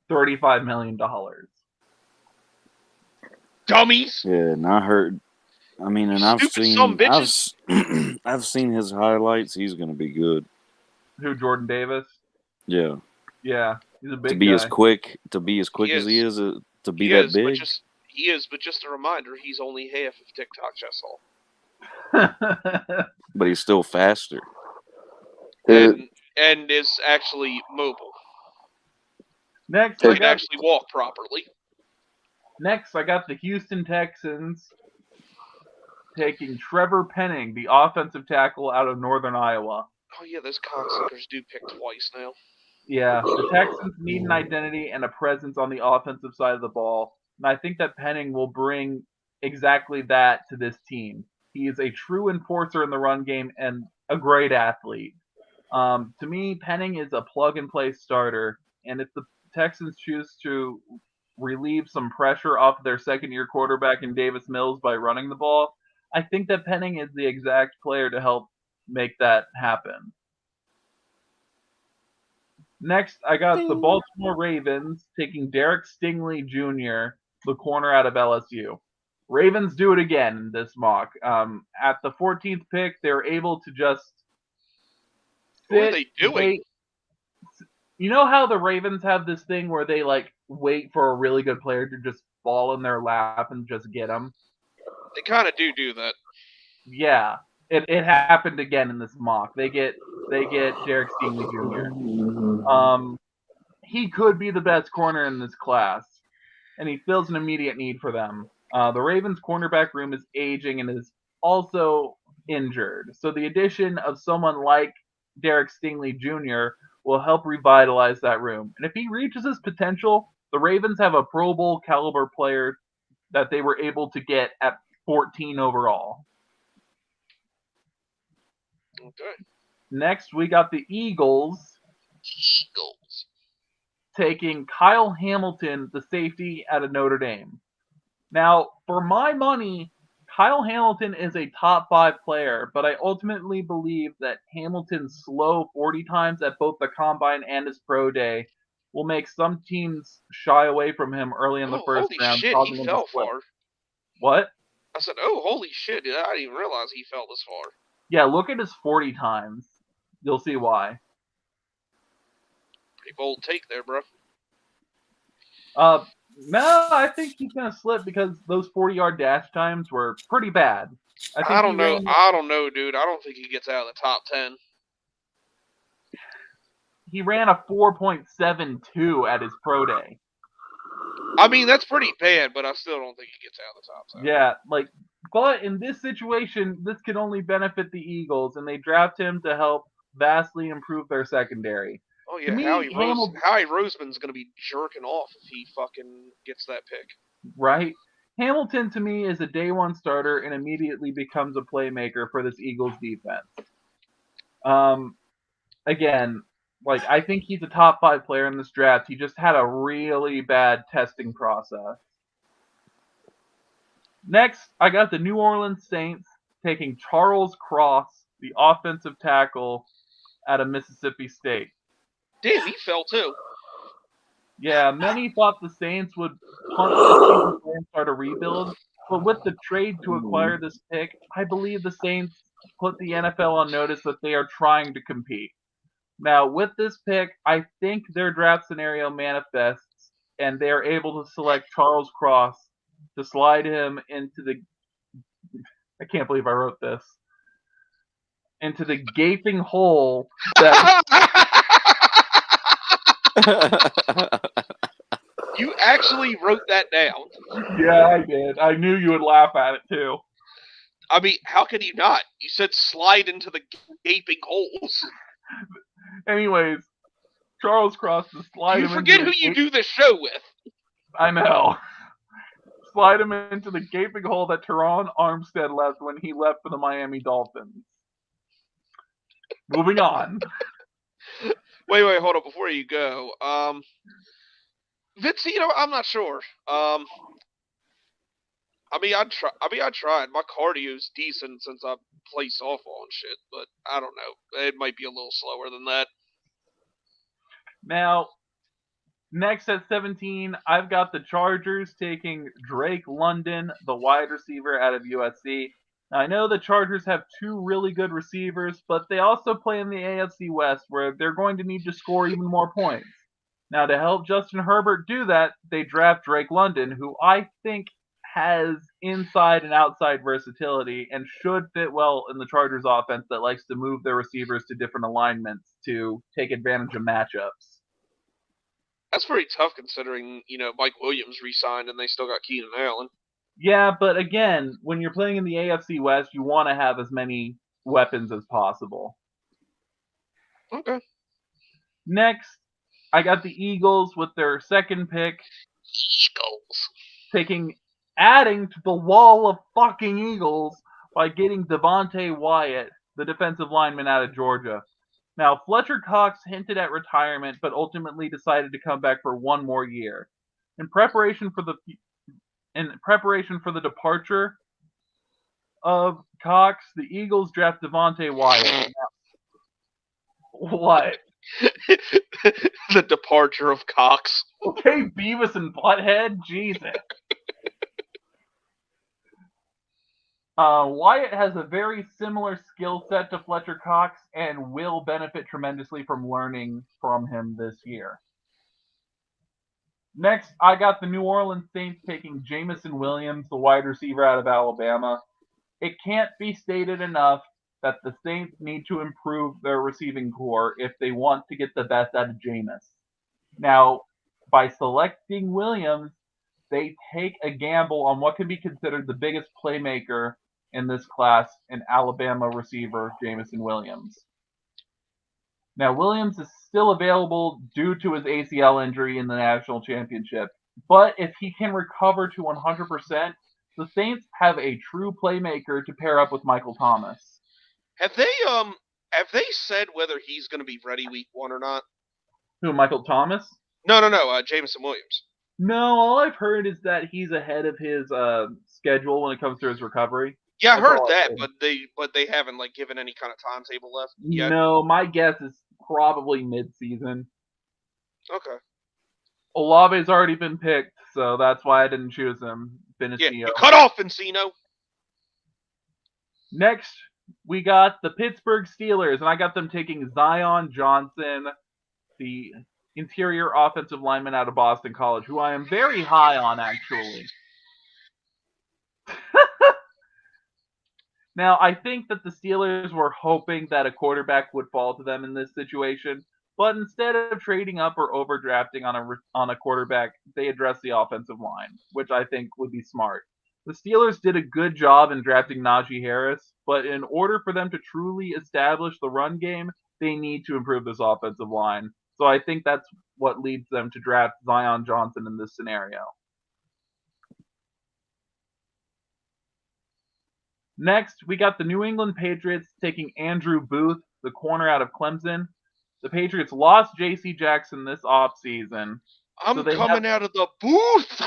$35 million.
Dummies!
Yeah, and I heard. I mean, and I've
Stupid
seen.
sumbitches.
I've seen his highlights. He's going to be good.
Who, Jordan Davis?
Yeah,
Yeah, he's a big
to be
guy.
as quick as he is, to be that big.
But just a reminder, he's only half of TikTok Jessel.
But he's still faster.
And is actually mobile.
Next,
He can actually walk properly.
I got the Houston Texans taking Trevor Penning, the offensive tackle out of Northern Iowa.
Oh yeah, those cocksuckers do pick twice now.
Yeah, the Texans need an identity and a presence on the offensive side of the ball, and I think that Penning will bring exactly that to this team. He is a true enforcer in the run game and a great athlete. To me, Penning is a plug-and-play starter, and if the Texans choose to relieve some pressure off their second-year quarterback in Davis Mills by running the ball, I think that Penning is the exact player to help make that happen. Next, I got the Baltimore Ravens taking Derek Stingley Jr., the corner out of LSU. Ravens do it again in this mock. At the 14th pick, they're able to just
What are they doing?
You know how the Ravens have this thing where they wait for a really good player to just fall in their lap and just get them.
They kind of do that.
Yeah, it happened again in this mock. They get Derek Stingley Jr. He could be the best corner in this class, and he fills an immediate need for them. The Ravens' cornerback room is aging and is also injured, so the addition of someone like Derek Stingley Jr. will help revitalize that room. And if he reaches his potential, the Ravens have a Pro Bowl caliber player that they were able to get at 14 overall.
Okay.
Next, we got the Eagles taking Kyle Hamilton, the safety out of Notre Dame. Now, for my money, Kyle Hamilton is a top 5 player, but I ultimately believe that Hamilton's slow 40 times at both the Combine and his pro day will make some teams shy away from him early in the first
holy
round.
Shit, he fell far.
What?
I said, oh, holy shit, I didn't even realize he fell this far.
Yeah, look at his 40 times. You'll see why.
Pretty bold take there, bro.
No, I think he's going to slip because those 40-yard dash times were pretty bad.
I don't know. I don't know, dude. I don't think he gets out of the top 10.
He ran a 4.72 at his pro day.
I mean, that's pretty bad, but I still don't think he gets out of the top 10.
Yeah, but in this situation, this could only benefit the Eagles, and they draft him to help vastly improve their secondary.
Oh, yeah, Howie Roseman's going to be jerking off if he fucking gets that pick.
Right? Hamilton, to me, is a day one starter and immediately becomes a playmaker for this Eagles defense. Again, I think he's a top 5 player in this draft. He just had a really bad testing process. Next, I got the New Orleans Saints taking Charles Cross, the offensive tackle out of Mississippi State.
Damn, he fell too.
Yeah, many thought the Saints would punt this season and start a rebuild, but with the trade to acquire this pick, I believe the Saints put the NFL on notice that they are trying to compete. Now, with this pick, I think their draft scenario manifests, and they are able to select Charles Cross to slide him into the... I can't believe I wrote this. Into the gaping hole that...
You actually wrote that down.
Yeah, I did. I knew you would laugh at it, too.
I mean, how can you not? You said slide into the gaping holes.
Anyways, Charles Cross to slide him into...
You forget who you do this show with.
I know. Slide him into the gaping hole that Teron Armstead left when he left for the Miami Dolphins. Moving on.
Wait, hold on. Before you go, Vince, I'm not sure. I tried. My cardio's decent since I play softball and shit, but I don't know. It might be a little slower than that.
Now, next at 17, I've got the Chargers taking Drake London, the wide receiver out of USC. Now, I know the Chargers have 2 really good receivers, but they also play in the AFC West, where they're going to need to score even more points. Now, to help Justin Herbert do that, they draft Drake London, who I think has inside and outside versatility and should fit well in the Chargers offense that likes to move their receivers to different alignments to take advantage of matchups.
That's pretty tough considering, Mike Williams re-signed and they still got Keenan Allen.
Yeah, but again, when you're playing in the AFC West, you want to have as many weapons as possible.
Okay.
Next, I got the Eagles with their second pick.
Eagles.
Adding to the wall of fucking Eagles by getting Devontae Wyatt, the defensive lineman out of Georgia. Now, Fletcher Cox hinted at retirement, but ultimately decided to come back for one more year. In preparation for the departure of Cox, the Eagles draft Devontae Wyatt. What?
The departure of Cox.
Okay, Beavis and Butthead? Jesus. Wyatt has a very similar skill set to Fletcher Cox and will benefit tremendously from learning from him this year. Next, I got the New Orleans Saints taking Jamison Williams, the wide receiver out of Alabama. It can't be stated enough that the Saints need to improve their receiving core if they want to get the best out of Jameis. Now, by selecting Williams, they take a gamble on what can be considered the biggest playmaker in this class, an Alabama receiver, Jamison Williams. Now, Williams is still available due to his ACL injury in the national championship, but if he can recover to 100%, the Saints have a true playmaker to pair up with Michael Thomas.
Have they said whether he's going to be ready week 1 or not?
Who, Michael Thomas?
No, Jamison Williams.
No, all I've heard is that he's ahead of his schedule when it comes to his recovery.
Yeah, I
That's
heard
all
that,
I've
but they haven't like given any kind of timetable left yet.
No, my guess is probably mid-season.
Okay.
Olave's already been picked, so that's why I didn't choose him.
Yeah,
Benicio.
you cut off Encino.
Next, we got the Pittsburgh Steelers, and I got them taking Zion Johnson, the interior offensive lineman out of Boston College, who I am very high on, actually. Now, I think that the Steelers were hoping that a quarterback would fall to them in this situation, but instead of trading up or overdrafting on a quarterback, they addressed the offensive line, which I think would be smart. The Steelers did a good job in drafting Najee Harris, but in order for them to truly establish the run game, they need to improve this offensive line. So I think that's what leads them to draft Zion Johnson in this scenario. Next, we got the New England Patriots taking Andrew Booth, the corner out of Clemson. The Patriots lost J.C. Jackson this offseason.
I'm coming out of the booth.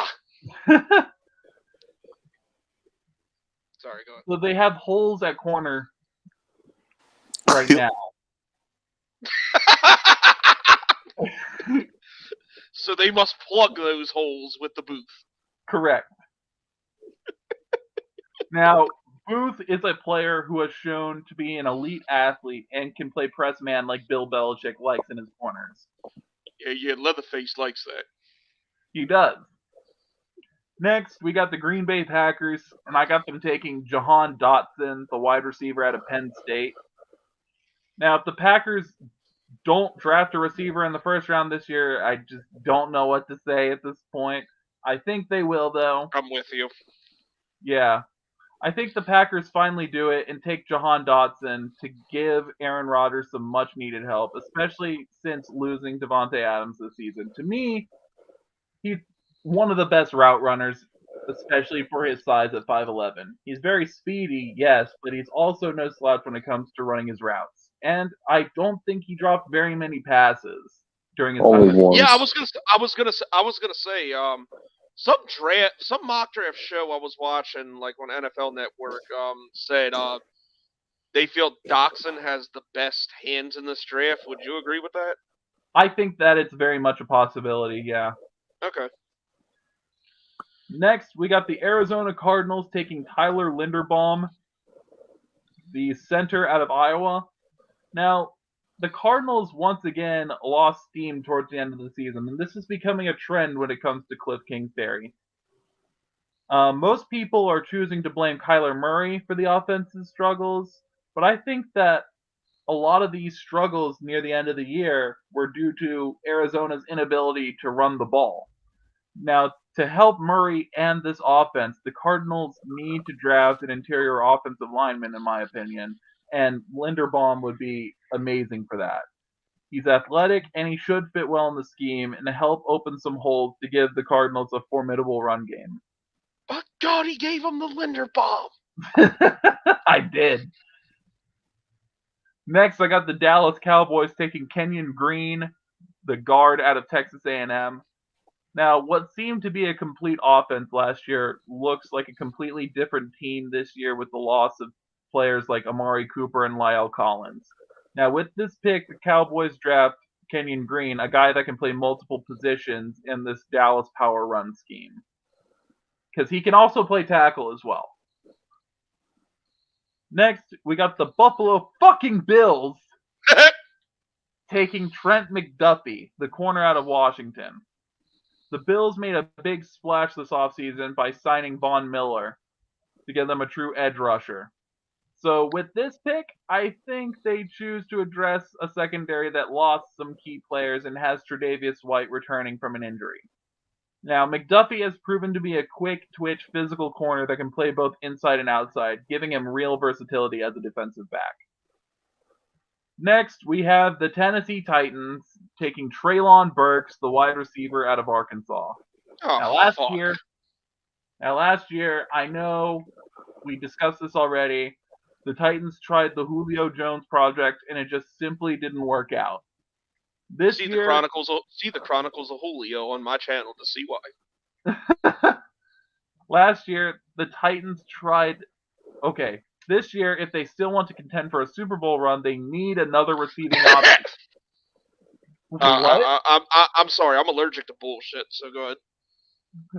Sorry, go ahead.
So they have holes at corner right now.
So they must plug those holes with the booth.
Correct. Now, Booth is a player who has shown to be an elite athlete and can play press man like Bill Belichick likes in his corners.
Yeah, Leatherface likes that.
He does. Next, we got the Green Bay Packers, and I got them taking Jahan Dotson, the wide receiver out of Penn State. Now, if the Packers don't draft a receiver in the first round this year, I just don't know what to say at this point. I think they will, though.
I'm with you.
Yeah. I think the Packers finally do it and take Jahan Dotson to give Aaron Rodgers some much-needed help, especially since losing Devontae Adams this season. To me, he's one of the best route runners, especially for his size at 5'11". He's very speedy, yes, but he's also no slouch when it comes to running his routes. And I don't think he dropped very many passes during his
Only
time.
once.
Yeah, I was gonna say, some mock draft show I was watching, like on NFL Network, said they feel Dotson has the best hands in this draft. Would you agree with that?
I think that it's very much a possibility, yeah.
Okay.
Next, we got the Arizona Cardinals taking Tyler Linderbaum, the center out of Iowa. Now, the Cardinals once again lost steam towards the end of the season, and this is becoming a trend when it comes to Cliff Kingsbury. Most people are choosing to blame Kyler Murray for the offensive struggles, but I think that a lot of these struggles near the end of the year were due to Arizona's inability to run the ball. Now, to help Murray and this offense, the Cardinals need to draft an interior offensive lineman, in my opinion, and Linderbaum would be amazing for that. He's athletic, and he should fit well in the scheme and help open some holes to give the Cardinals a formidable run game.
But God, he gave him the Linderbaum.
I did. Next, I got the Dallas Cowboys taking Kenyon Green, the guard out of Texas A&M. Now, what seemed to be a complete offense last year looks like a completely different team this year with the loss of players like Amari Cooper and Lyle Collins. Now, with this pick, the Cowboys draft Kenyon Green, a guy that can play multiple positions in this Dallas power run scheme. Because he can also play tackle as well. Next, we got the Buffalo fucking Bills taking Trent McDuffie, the corner out of Washington. the Bills made a big splash this offseason by signing Von Miller to get them a true edge rusher. So with this pick, I think they choose to address a secondary that lost some key players and has Tre'Davious White returning from an injury. Now, McDuffie has proven to be a quick twitch physical corner that can play both inside and outside, giving him real versatility as a defensive back. Next, we have the Tennessee Titans taking Treylon Burks, the wide receiver out of Arkansas.
Oh,
Now last
fuck.
year, I know we discussed this already. The Titans tried the Julio Jones project, and it just simply didn't work out. This
See
year,
the Chronicles of Julio on my channel to see why.
last year, the Titans tried. Okay, this year, if they still want to contend for a Super Bowl run, they need another receiving option. What?
I'm sorry, I'm allergic to bullshit. So go ahead.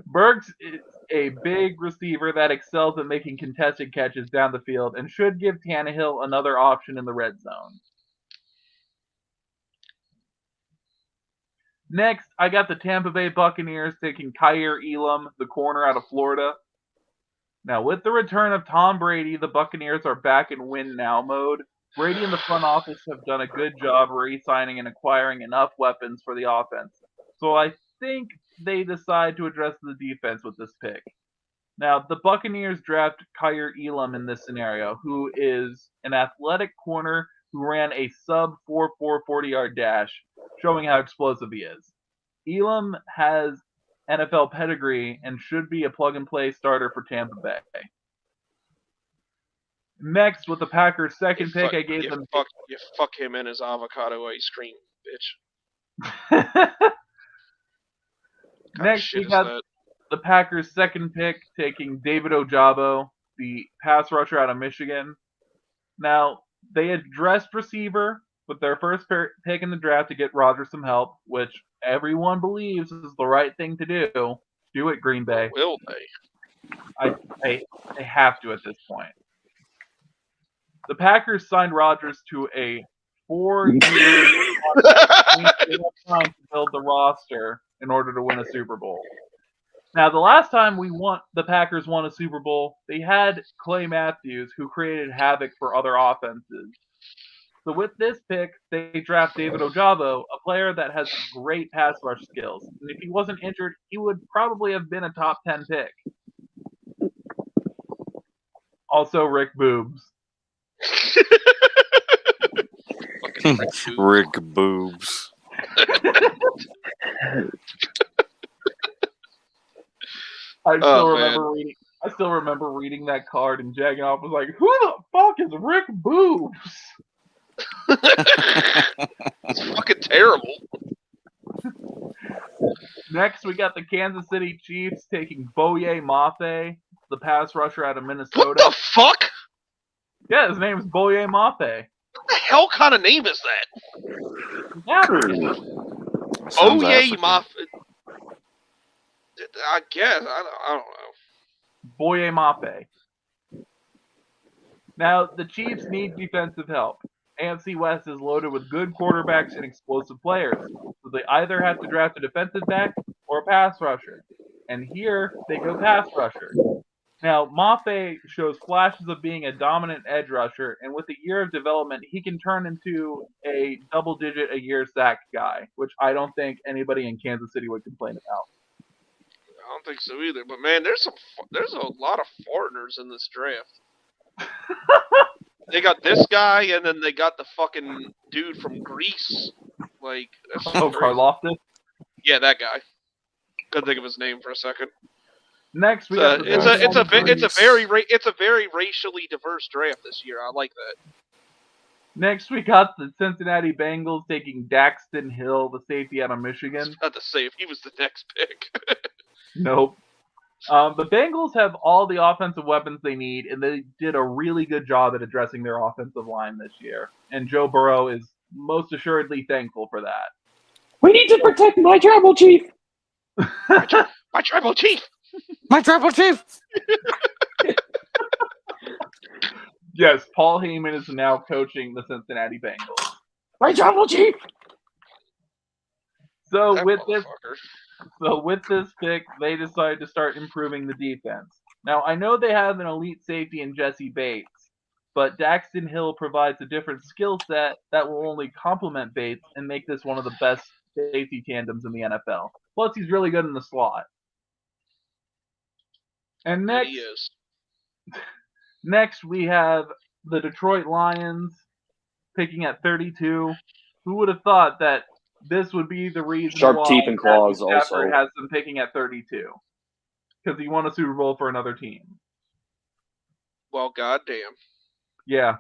Burks is a big receiver that excels at making contested catches down the field and should give Tannehill another option in the red zone. Next, I got the Tampa Bay Buccaneers taking Kaiir Elam, the corner out of Florida. Now, with the return of Tom Brady, the Buccaneers are back in win-now mode. Brady and the front office have done a good job re-signing and acquiring enough weapons for the offense. So I think they decide to address the defense with this pick. Now, the Buccaneers draft Kaiir Elam in this scenario, who is an athletic corner who ran a sub-4.4 40-yard dash, showing how explosive he is. Elam has NFL pedigree and should be a plug-and-play starter for Tampa Bay. Next, with the Packers' second pick, I gave them...
You fuck him and his avocado ice cream, bitch.
Next, we got the Packers' second pick, taking David Ojabo, the pass rusher out of Michigan. Now, they addressed receiver with their first pick in the draft to get Rodgers some help, which everyone believes is the right thing to do. Do it, Green Bay.
Will they?
They have to at this point. The Packers signed Rodgers to a 4-year time to build the roster in order to win a Super Bowl. Now, the last time the Packers won a Super Bowl, they had Clay Matthews, who created havoc for other offenses. So with this pick, they draft David Ojabo, a player that has great pass rush skills. And if he wasn't injured, he would probably have been a top 10 pick. Also, Rick Boobs.
Rick Boobs.
I still remember reading that card, and Jagoff was like, "Who the fuck is Rick Boobs?"
It's fucking terrible.
Next, we got the Kansas City Chiefs taking Boye Mafe, the pass rusher out of Minnesota.
What the fuck?
Yeah, his name is Boye Mafe.
What the hell kind of name is that?
Sounds
Boye
African.
Mafe. I guess. I don't know.
Boye Mafe. Now, the Chiefs need defensive help. AFC West is loaded with good quarterbacks and explosive players, so they either have to draft a defensive back or a pass rusher. And here, they go pass rusher. Now, Mafe shows flashes of being a dominant edge rusher, and with a year of development, he can turn into a double-digit-a-year sack guy, which I don't think anybody in Kansas City would complain about.
I don't think so either. But man, there's a lot of foreigners in this draft. They got this guy, and then they got the fucking dude from Greece. Like, that's
Oh,
crazy.
Karloftis?
Yeah, that guy. Couldn't think of his name for a second.
Next, we got
It's a very racially diverse draft this year. I like that.
Next, we got the Cincinnati Bengals taking Daxton Hill, the safety out of
I
Michigan.
was about to say if he was the next pick.
Nope. The Bengals have all the offensive weapons they need, and they did a really good job at addressing their offensive line this year. And Joe Burrow is most assuredly thankful for that.
We need to protect my tribal chief.
My tribal chief.
My tribal chief.
Yes, Paul Heyman is now coaching the Cincinnati Bengals.
My tribal chief.
So
That
with this,
motherfucker.
pick, they decided to start improving the defense. Now I know they have an elite safety in Jesse Bates, but Daxton Hill provides a different skill set that will only complement Bates and make this one of the best safety tandems in the NFL. Plus, he's really good in the slot. And
And he is.
next we have the Detroit Lions picking at 32. Who would have thought that this would be the reason
Sharp
why
teeth and claws
Matthew Stafford
also.
has them picking at 32? Because he won a Super Bowl for another team.
Well, goddamn.
Yeah.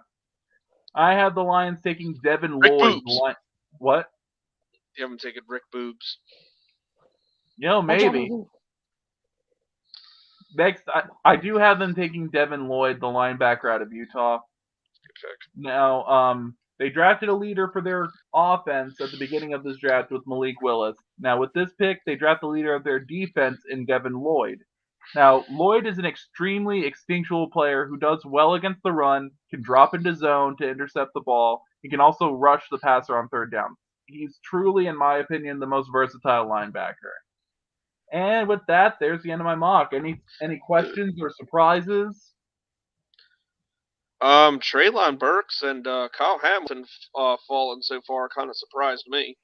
I have the Lions taking Devin
Rick
Lloyd.
Boobs.
What?
You haven't taken Rick Boobs.
Maybe. Next, I do have them taking Devin Lloyd, the linebacker out of Utah.
Good pick.
Now, they drafted a leader for their offense at the beginning of this draft with Malik Willis. Now, with this pick, they draft the leader of their defense in Devin Lloyd. Now, Lloyd is an extremely instinctual player who does well against the run, can drop into zone to intercept the ball. He can also rush the passer on third down. He's truly, in my opinion, the most versatile linebacker. And with that, there's the end of my mock. Any questions or surprises?
Treylon Burks and Kyle Hamilton fallen so far kind of surprised me.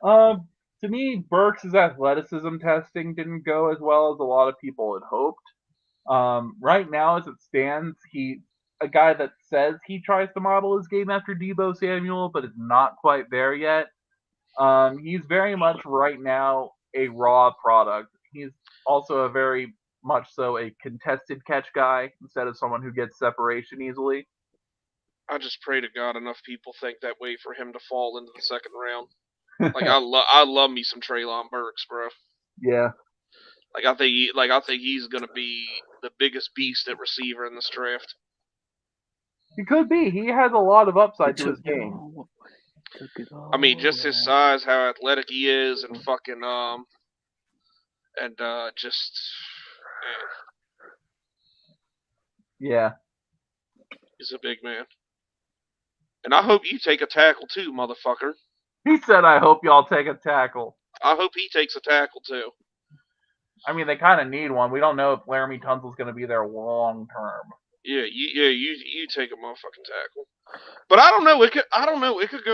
To me, Burks' athleticism testing didn't go as well as a lot of people had hoped. Right now, as it stands, he's a guy that says he tries to model his game after Deebo Samuel, but is not quite there yet. He's very much right now a raw product. He's also a very much so a contested catch guy instead of someone who gets separation easily.
I just pray to God enough people think that way for him to fall into the second round. Like I love me some Treylon Burks, bro.
Yeah.
I think he's gonna be the biggest beast at receiver in this draft.
He could be. He has a lot of upside to his game.
I mean, just his size, how athletic he is, and fucking just
Yeah.
he's a big man. And I hope you take a tackle too, motherfucker.
He said, "I hope y'all take a tackle."
I hope he takes a tackle too.
I mean, they kind of need one. We don't know if Laramie Tunsil's going to be there long term.
Yeah, you take a motherfucking tackle. But I don't know. It could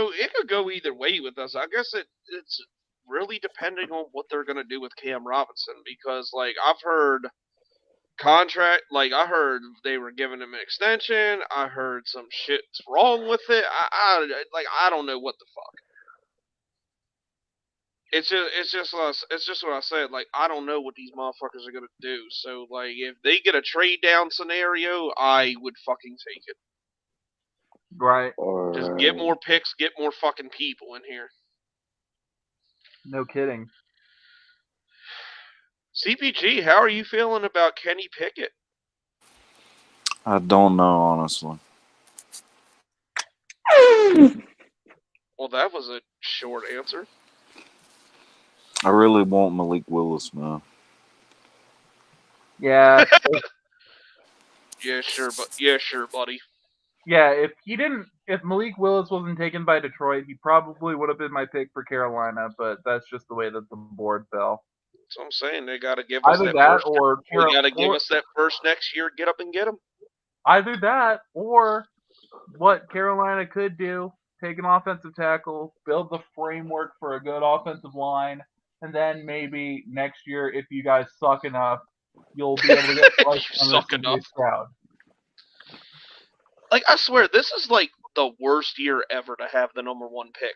go either way with us. I guess it's really depending on what they're gonna do with Cam Robinson, because like I've heard I heard they were giving him an extension. I heard some shit's wrong with it. I don't know what the fuck. It's just what I said. Like, I don't know what these motherfuckers are gonna do. So like, if they get a trade down scenario, I would fucking take it.
Right.
Just get more picks, get more fucking people in here.
No kidding.
CPG, how are you feeling about Kenny Pickett?
I don't know, honestly.
Well, that was a short answer.
I really want Malik Willis, man.
Yeah.
Yeah, sure, buddy.
Yeah, if Malik Willis wasn't taken by Detroit, he probably would have been my pick for Carolina, but that's just the way that the board fell.
That's what I'm saying. They got to give us
Either
that
that
first.
or
They got to give us that first next year. Get up and get them.
Either that or what Carolina could do: take an offensive tackle, build the framework for a good offensive line, and then maybe next year, if you guys suck enough, you'll be able to get like
suck enough
crowd.
Like, I swear, this is like the worst year ever to have the number one pick.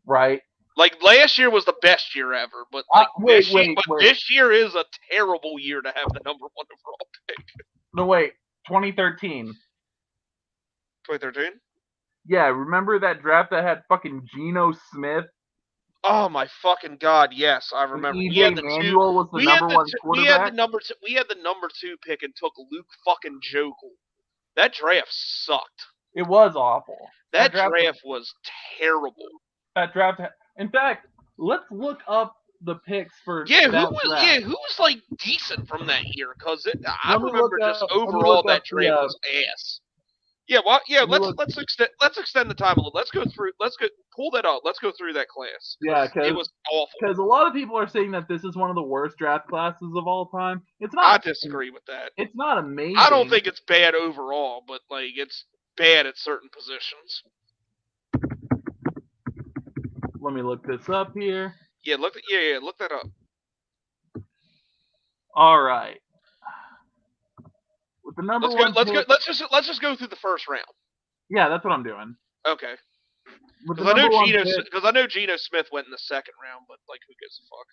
Right.
Like, last year was the best year ever, but like this year is a terrible year to have the number one overall pick.
No, wait. 2013.
2013?
Yeah, remember that draft that had fucking Geno Smith?
Oh my fucking god, yes, I remember.
We had the Manuel was the number one quarterback.
We had the number 2 pick and took Luke fucking Jokel. That draft sucked.
It was awful.
That draft was terrible.
That draft. In fact, let's look up the picks for
who
draft.
was like decent from that year? Because I remember just overall that draft was ass. Yeah, well, yeah.
Let me
Let's
look.
let's extend the time a little. Pull that up. Let's go through that class.
Yeah,
It was awful.
because a lot of people are saying that this is one of the worst draft classes of all time. It's
I
not.
disagree with that.
It's not amazing.
I don't think it's bad overall, but like it's bad at certain positions.
Let me look this up here.
Yeah, look that up.
All right. With the number one pick,
Let's just go through the first round.
yeah, that's what I'm doing.
Okay.
With the
Because
number
I know Geno Smith went in the second round, but like who gives a fuck?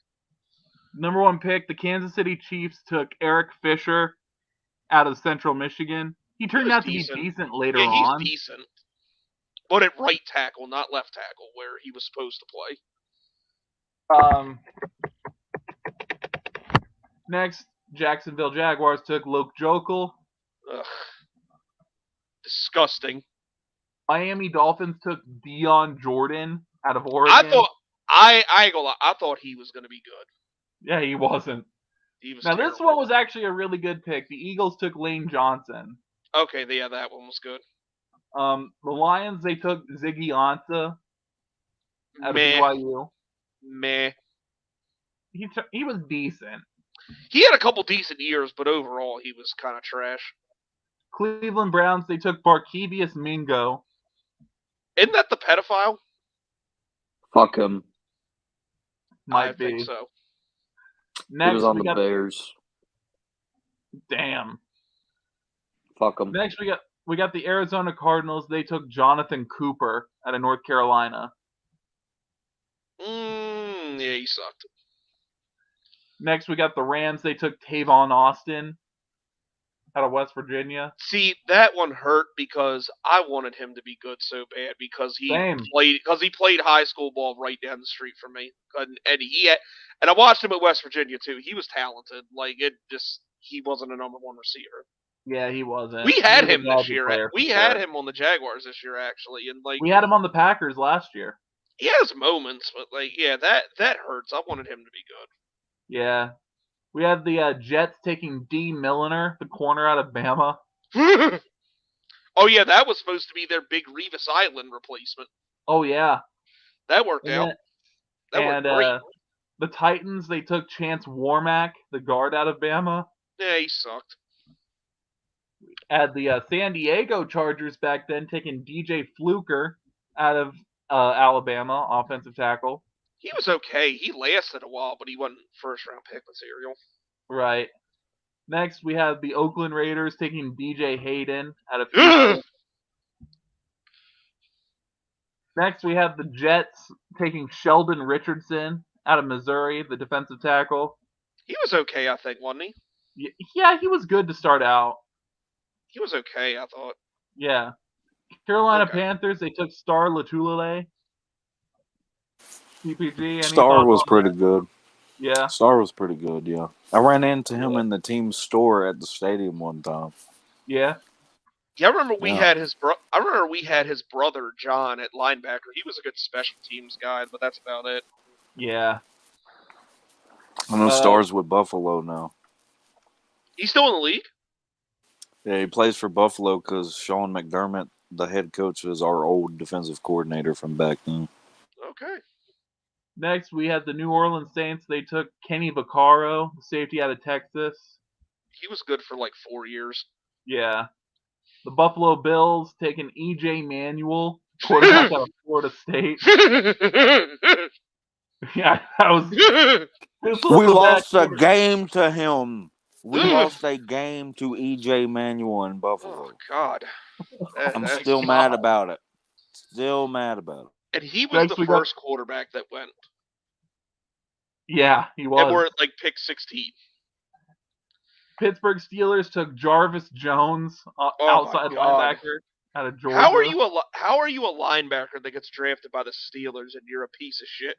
number one pick, the Kansas City Chiefs took Eric Fisher out of Central Michigan. He turned
was
out
decent.
to be decent later
Yeah, he's
on.
decent. But at right tackle, not left tackle, where he was supposed to play.
Next, Jacksonville Jaguars took Luke Jokel.
Ugh. Disgusting.
Miami Dolphins took Dion Jordan out of Oregon.
I ain't gonna lie, I thought he was gonna be good.
Yeah, he wasn't.
He was
Now
terrible.
this one was actually a really good pick. The Eagles took Lane Johnson.
Okay, yeah, that one was good.
The Lions, they took Ziggy Ansah out of
Meh.
BYU.
Meh.
He was decent.
He had a couple decent years, but overall he was kind of trash.
Cleveland Browns, they took Barkevious Mingo.
Isn't that the pedophile?
Fuck him.
Might
I
be.
think so.
Next,
He was on
we
the
got
Bears.
damn.
Fuck him.
Next, we got the Arizona Cardinals. They took Jonathan Cooper out of North Carolina.
Yeah, he sucked.
Next, we got the Rams. They took Tavon Austin out of West Virginia.
See, that one hurt because I wanted him to be good so bad because he
Same.
played high school ball right down the street from me, and I watched him at West Virginia too. He was talented. Like he wasn't a number one receiver.
Yeah, he wasn't.
We had
He was
him
a dodgy
this year.
player,
We
for
had
sure.
him on the Jaguars this year actually, and like
We had him on the Packers last year.
he has moments, but like yeah, that hurts. I wanted him to be
Yeah. We had the Jets taking D. Milliner, the corner out of Bama.
good. Oh yeah, that was supposed to be their big Revis Island replacement.
Oh, yeah.
That worked
And
out.
then-
That worked great.
The Titans, they took Chance Warmack, the guard out of Bama.
Yeah, he sucked.
Had the San Diego Chargers back then taking DJ Fluker out of Alabama, offensive tackle.
He was okay. He lasted a while, but he wasn't first round pick material.
Right. Next, we have the Oakland Raiders taking DJ Hayden out of Houston. Next, we have the Jets taking Sheldon Richardson out of Missouri, the defensive tackle.
He was okay, I think, wasn't he?
Yeah, he was good to start out.
He was okay, I thought.
Yeah. Carolina
Okay.
Panthers, they took Star Latulele. PPG. any
Star
thoughts
was
on
pretty
that?
good.
Yeah.
Star was pretty good, yeah. I ran into him in the team store at the stadium one time.
Yeah.
Yeah, I remember we
Yeah.
had his brother John at linebacker. He was a good special teams guy, but that's about it.
Yeah.
I know Star's with Buffalo now.
He's still in the league?
Yeah, he plays for Buffalo because Sean McDermott, the head coach, is our old defensive coordinator from back then.
Okay.
Next, we had the New Orleans Saints. They took Kenny Vaccaro, the safety out of Texas.
He was good for like 4 years.
Yeah. The Buffalo Bills taking E.J. Manuel, quarterback out of Florida State. Yeah, that was.
We lost a game to him. We lost a game to E.J. Manuel in Buffalo.
Oh God.
I'm
That's
still mad about it. Still mad about it.
And he was
Next
the
we got-
first quarterback that went.
Yeah, he
And
was.
we're at like pick 16.
Pittsburgh Steelers took Jarvis Jones,
my
outside
God.
linebacker out of Georgia.
How are you a linebacker that gets drafted by the Steelers and you're a piece of shit?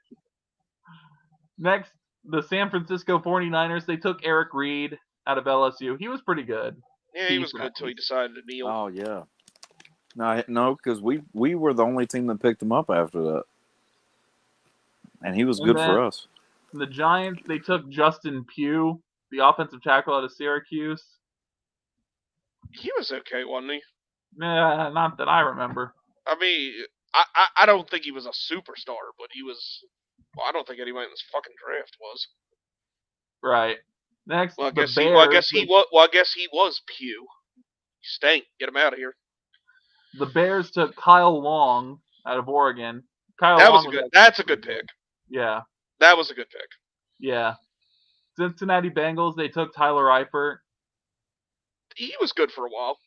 Next, the San Francisco 49ers. They took Eric Reed out of LSU. He was pretty good.
Yeah, he was
Decent,
good
at
till he
least.
decided to kneel.
Oh yeah. No, because we were the only team that picked him up after that, and he was
And
good
then-
for us.
The Giants. They took Justin Pugh, the offensive tackle out of Syracuse.
He was okay, wasn't he?
Nah, not that I remember.
I mean, I don't think he was a superstar, but he was. Well, I don't think anyone in this fucking draft was.
Right. Next,
Well, I
the
guess
Bears.
he. Well, I guess he was. Well, I guess he was Pew. You stink. Get him out of here.
The Bears took Kyle Long out of Oregon. Kyle
That
Long
was a good.
actually
That's a
pretty
good pick.
Yeah,
That was a good pick.
yeah. Cincinnati Bengals, they took Tyler Eifert.
He was good for a while.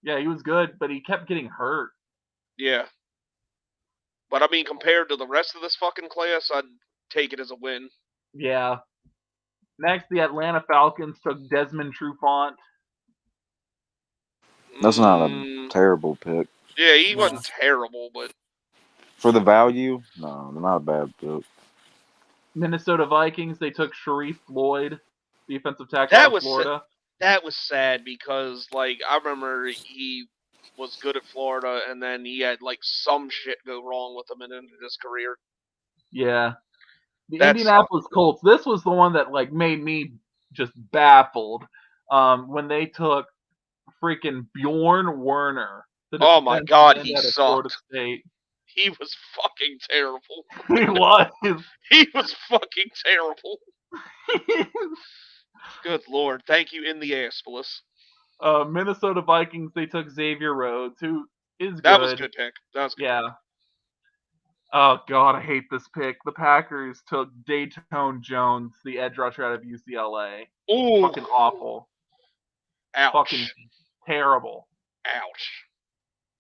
Yeah, he was good, but he kept getting hurt.
Yeah. But I mean, compared to the rest of this fucking class, I'd take it as a win.
Yeah. Next, the Atlanta Falcons took Desmond Trufant.
That's not a
Mm,
terrible pick.
Yeah, he wasn't terrible, but
For the value, no, not a bad pick.
Minnesota Vikings, they took Sharif Floyd, defensive tackle
That
out of
was
Florida.
that was sad because, like, I remember he was good at Florida, and then he had like some shit go wrong with him and ended his career.
Yeah. The
That
Indianapolis Colts, this was the one that like made me just baffled. When they took freaking Bjorn Werner. the
Oh my
defensive
God,
end
he
out of Florida
sucked.
State.
He was fucking terrible.
He was.
He was fucking terrible. Good lord, thank you in the Aspolis.
Minnesota Vikings, they took Xavier Rhodes, who is good.
That was a good pick. That was a good.
Yeah. Oh god, I hate this pick. The Packers took Dayton Jones, the edge rusher out of UCLA.
Ooh,
Fucking awful.
ouch.
Fucking terrible.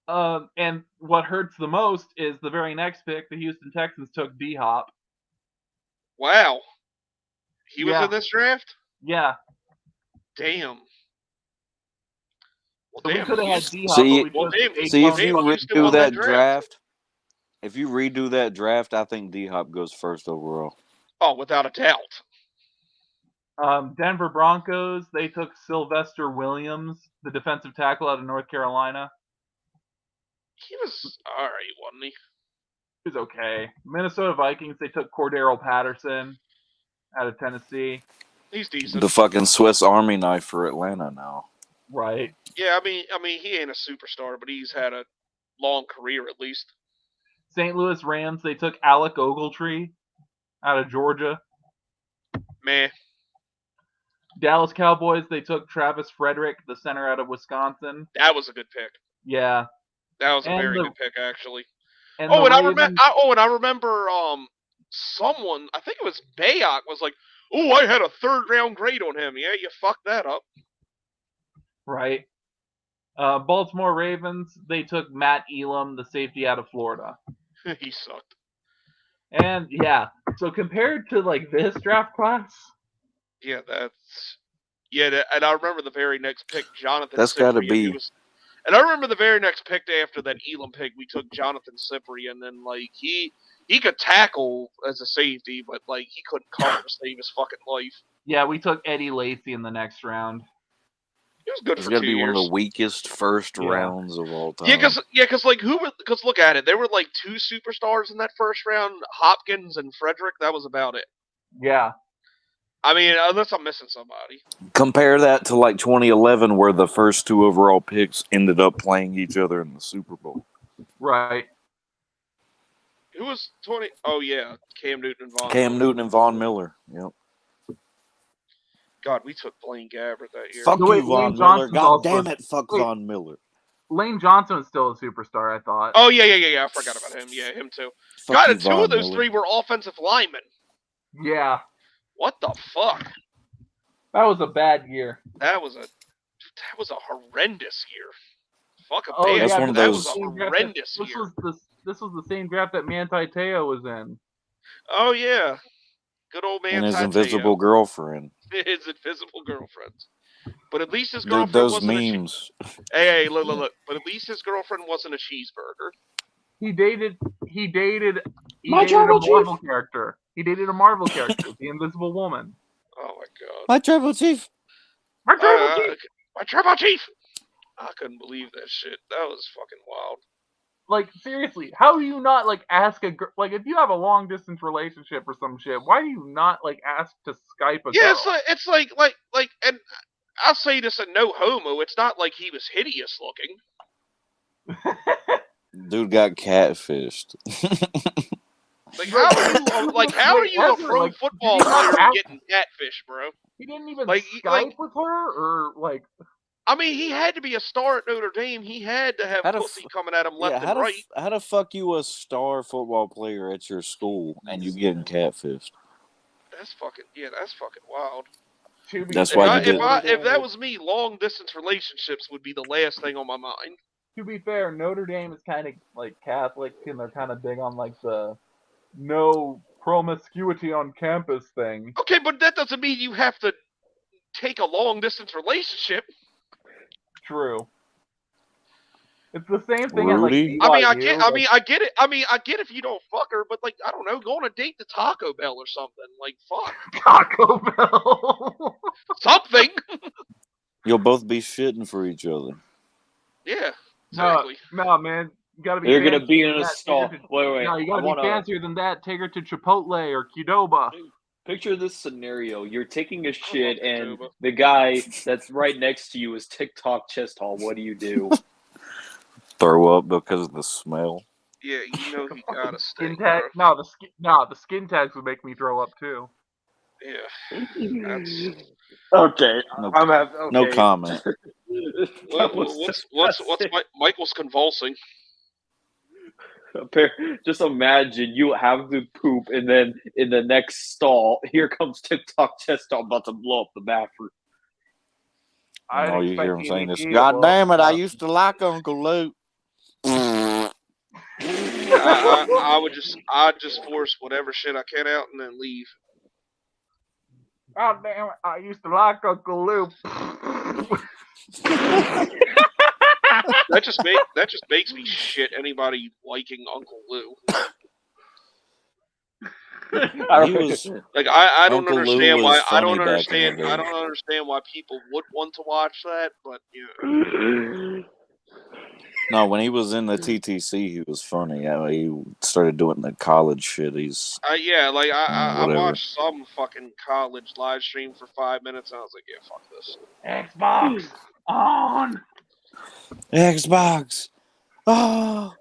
Ouch.
And what hurts the most is the very next pick. The Houston Texans took D Hop.
Wow. He was
Yeah.
in this draft?
Yeah.
Damn. Well,
So we
damn.
could have had
Houston-
D Hop,
See-
but we
well,
took
damn-
Saquon
See, if you
Well,
Barkley.
Houston
redo
won that
that
draft.
draft, I think D Hop goes first overall.
Oh, without a doubt.
Denver Broncos, they took Sylvester Williams, the defensive tackle out of North Carolina.
He was alright, wasn't he?
He was okay. Minnesota Vikings, they took Cordero Patterson out of Tennessee.
He's decent.
The fucking Swiss Army knife for Atlanta now.
Right.
Yeah, I mean, he ain't a superstar, but he's had a long career at least.
St. Louis Rams, they took Alec Ogletree out of Georgia.
Meh.
Dallas Cowboys, they took Travis Frederick, the center out of Wisconsin.
That was a good pick.
Yeah.
That was a
And
very
the-
good pick, actually.
And
Oh,
the
and I
Ravens,
remember. I remember. Someone, I think it was Bayok, was like, "Oh, I had a third-round grade on him." Yeah, you fucked that up.
right. Baltimore Ravens, they took Matt Elam, the safety out of Florida.
He sucked.
And yeah, so compared to like this draft class,
Yeah, that's. Yeah, and I remember the very next pick, Jonathan.
That's gotta
Cyprien,
be-
he was- And I remember the very next pick after that Elam pick, we took Jonathan Cyprien, and like he could tackle as a safety, but like he couldn't cover to save his fucking life.
yeah, we took Eddie Lacy in the next round.
He was good
It's
for
got
2
to be
years.
one of the weakest first
Yeah.
rounds of all time.
Yeah, because like because look at it, there were like 2 superstars in that first round, Hopkins and Frederick. That was about it.
Yeah.
I mean, unless I'm missing somebody.
Compare that to like 2011, where the first 2 overall picks ended up playing each other in the Super Bowl.
Right.
Who was 20? Oh yeah, Cam Newton and Von.
Cam
Miller.
Newton and Von Miller. Yep.
God, we took Blaine Gabbert that year.
Fuck
No, wait,
you, Von
Lane
Miller.
Johnson's
God
also-
damn it, fuck
Wait.
Von Miller.
Lane Johnson was still a superstar, I thought.
Oh yeah. I forgot about him. Yeah, him too.
Fuck
God,
you,
and 2
Von
of those
Miller.
3 were offensive linemen.
Yeah.
What the fuck?
That was a bad year.
That was a horrendous year. Fuck a
Oh,
bad.
That's
yeah,
one of
that
those-
was a
same draft
horrendous
This
year.
was the same draft that Manti Te'o was in.
Oh yeah, good old man.
And his
Tateo.
invisible girlfriend.
His invisible girlfriend. But at least his
Dude,
girlfriend
those
wasn't
memes.
Hey, look. But at least his girlfriend wasn't a cheeseburger.
He dated
My
a
tribal
Marvel character. He dated a Marvel character, the Invisible Woman.
Oh my god.
My tribal chief.
My tribal chief.
My tribal chief. I couldn't believe that shit. That was fucking wild.
Like, seriously, how do you not like ask a girl? Like, if you have a long distance relationship or some shit, why do you not like ask to Skype a
Yeah,
girl?
it's like, and I'll say this in no homo. It's not like he was hideous looking.
Dude got catfished.
Like, how are you a
Ever,
pro
like,
football
did he not
player
have-
getting catfish, bro?
He didn't even
Like,
Skype with her, or like.
I mean, he had to be a star at Notre Dame. He had to have
How the
pussy coming at him left
how
and right.
how the fuck you a star football player at your school and you getting catfished?
That's fucking wild.
That's why you did.
If that was me, long distance relationships would be the last thing on my mind.
To be fair, Notre Dame is kind of like Catholic, and they're kind of big on like the no promiscuity on campus thing.
Okay, but that doesn't mean you have to take a long distance relationship.
True. It's the same thing
Rudy?
at like BYU.
I get it. I get if you don't fuck her, but like, I don't know, go on a date to Taco Bell or something. Like, fuck.
Taco Bell.
Something.
You'll both be shitting for each other.
Yeah. Exactly.
No, man. You gotta be.
You're gonna be
fancier
in
than
a
that.
stall.
Take her to-
Wait.
No, you gotta
I
be fancier than that. Take her to Chipotle or Qdoba.
Picture this scenario. You're taking a shit, and
Qdoba.
the guy that's right next to you is TikTok chest haul. What do you do?
Throw up because of the smell.
Yeah, you know he gotta stay.
Skin tag. No, the skin tags would make me throw up too.
Yeah. That's...
Okay,
No,
okay.
no comment.
What's Michael's convulsing?
Just imagine you have to poop, and then in the next stall, here comes TikTok chest haul about to blow up the bathroom.
And all you hear him saying is,
EVP,
"God
well,
damn it! I used to like Uncle Luke."
I'd just force whatever shit I can out and then leave.
God damn it! I used to like Uncle Luke.
That just makes me shit anybody liking Uncle Lou.
He was
Like, I don't
Uncle Lou
understand
was
why
funny back in the day.
I don't understand why people would want to watch that, but yeah.
no. When he was in the TTC, he was funny. He started doing the college shit. He's
Yeah, like I
whatever.
watched some fucking college live stream for 5 minutes and I was like, yeah, fuck this.
Xbox on.
Xbox. Oh,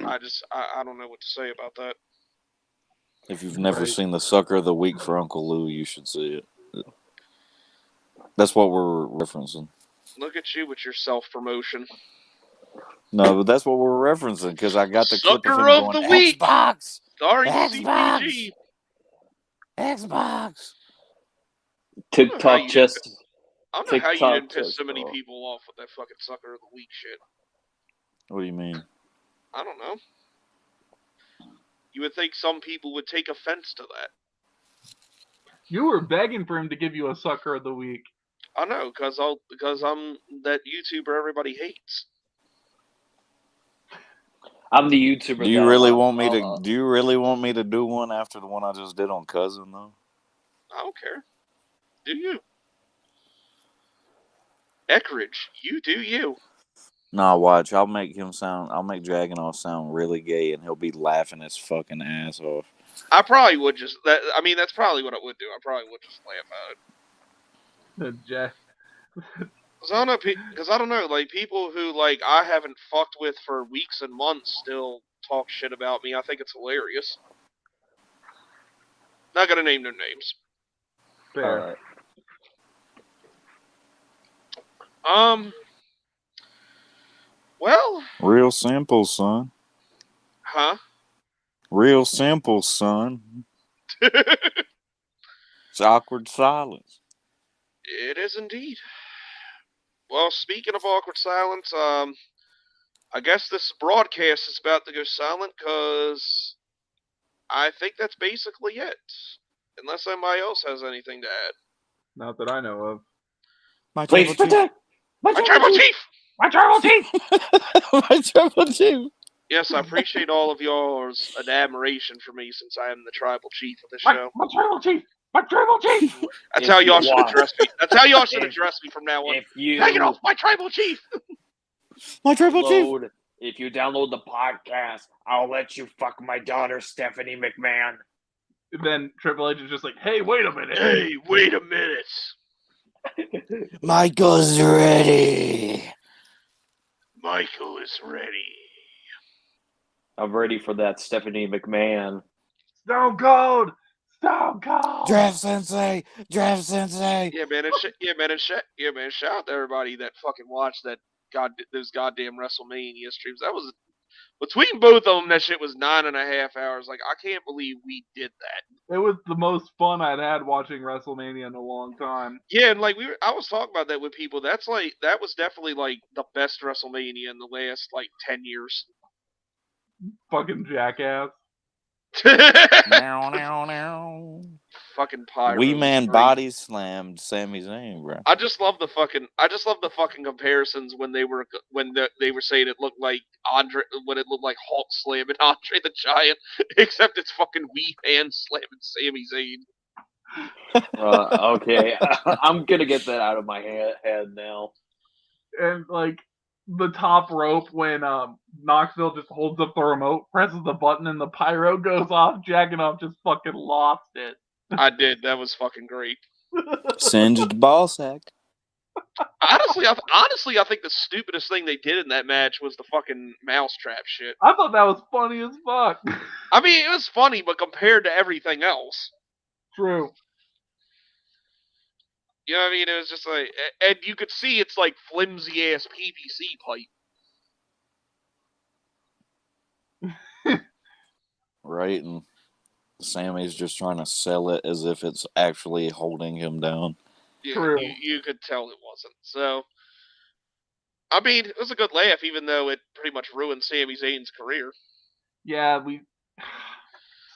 I don't know what to say about that.
if you've never seen the Sucker of the Week for Uncle Lou, you should see it. That's what we're referencing.
Look at you with your self-promotion.
No, but that's what we're referencing because I got the clip of
Sucker
him
of
going,
the Week!
Xbox,
Starring
Xbox!
CPG.
Xbox.
TikTok chest.
I don't know how you
TikTok
didn't piss
chest
so many
haul.
people off with that fucking Sucker of the Week shit.
What do you mean?
I don't know. You would think some people would take offense to that.
You were begging for him to give you a sucker of the week.
I know, because I'm that YouTuber everybody hates.
I'm the YouTuber.
Do you really want me to? Do you really want me to do one after the one I just did on Cousin though?
I don't care. Do you? Eckridge, you do you.
Nah, watch. I'll make Dragunov sound really gay, and he'll be laughing his fucking ass off.
I probably would just. That's probably what I would do. I probably would just laugh at it.
Jack.
Because I don't know, like, people who, like, I haven't fucked with for weeks and months still talk shit about me. I think it's hilarious. Not gonna name their names.
Fair.
Well.
Real simple, son.
Huh?
Real simple, son. It's awkward silence.
It is indeed. Well, speaking of awkward silence, I guess this broadcast is about to go silent because I think that's basically it. Unless anybody else has anything to add.
Not that I know of.
My
Please protect
My tribal chief!
My tribal chief!
My tribal chief!
Yes, I appreciate all of y'all's admiration for me since I am the tribal chief of this show.
My tribal chief! My tribal chief!
That's how y'all should address me. That's how y'all should address me from now on.
If you
Take it off, my tribal chief!
My tribal chief!
If you download the podcast, I'll let you fuck my daughter, Stephanie McMahon.
Then Triple H is just like, hey, wait a minute.
Hey, wait a minute.
Michael's ready.
Michael is ready.
I'm ready for that Stephanie McMahon.
Stone Cold! Stone Cold!
Draft Sensei. Draft Sensei.
Yeah, man, and shout out to everybody that fucking watched those goddamn WrestleMania streams. That was between both of them. That shit was 9.5 hours. Like, I can't believe we did that.
It was the most fun I'd had watching WrestleMania in a long time.
Yeah, and like I was talking about that with people. That was definitely like the best WrestleMania in the last like 10 years.
Fucking jackass.
Now, now, now.
Fucking pyro.
Wee Man
Great.
body slammed Sami Zayn, bro.
I just love the fucking comparisons when they were saying it looked like Andre, when it looked like Hulk slamming Andre the Giant, except it's fucking Wee Man slamming Sami Zayn.
Okay, I'm gonna get that out of my head now.
And like the top rope when Knoxville just holds up the remote, presses the button, and the pyro goes off. Jackanoff just fucking lost it.
I did. That was fucking great.
Singed ball sack.
Honestly, I think the stupidest thing they did in that match was the fucking mousetrap shit.
I thought that was funny as fuck.
I mean, it was funny, but compared to everything else,
True.
you know what I mean? It was just like, and you could see it's like flimsy ass PVC pipe.
Right, and Sammy's just trying to sell it as if it's actually holding him down.
Yeah,
True.
you could tell it wasn't. So, I mean, it was a good laugh, even though it pretty much ruined Sami Zayn's career.
Yeah, we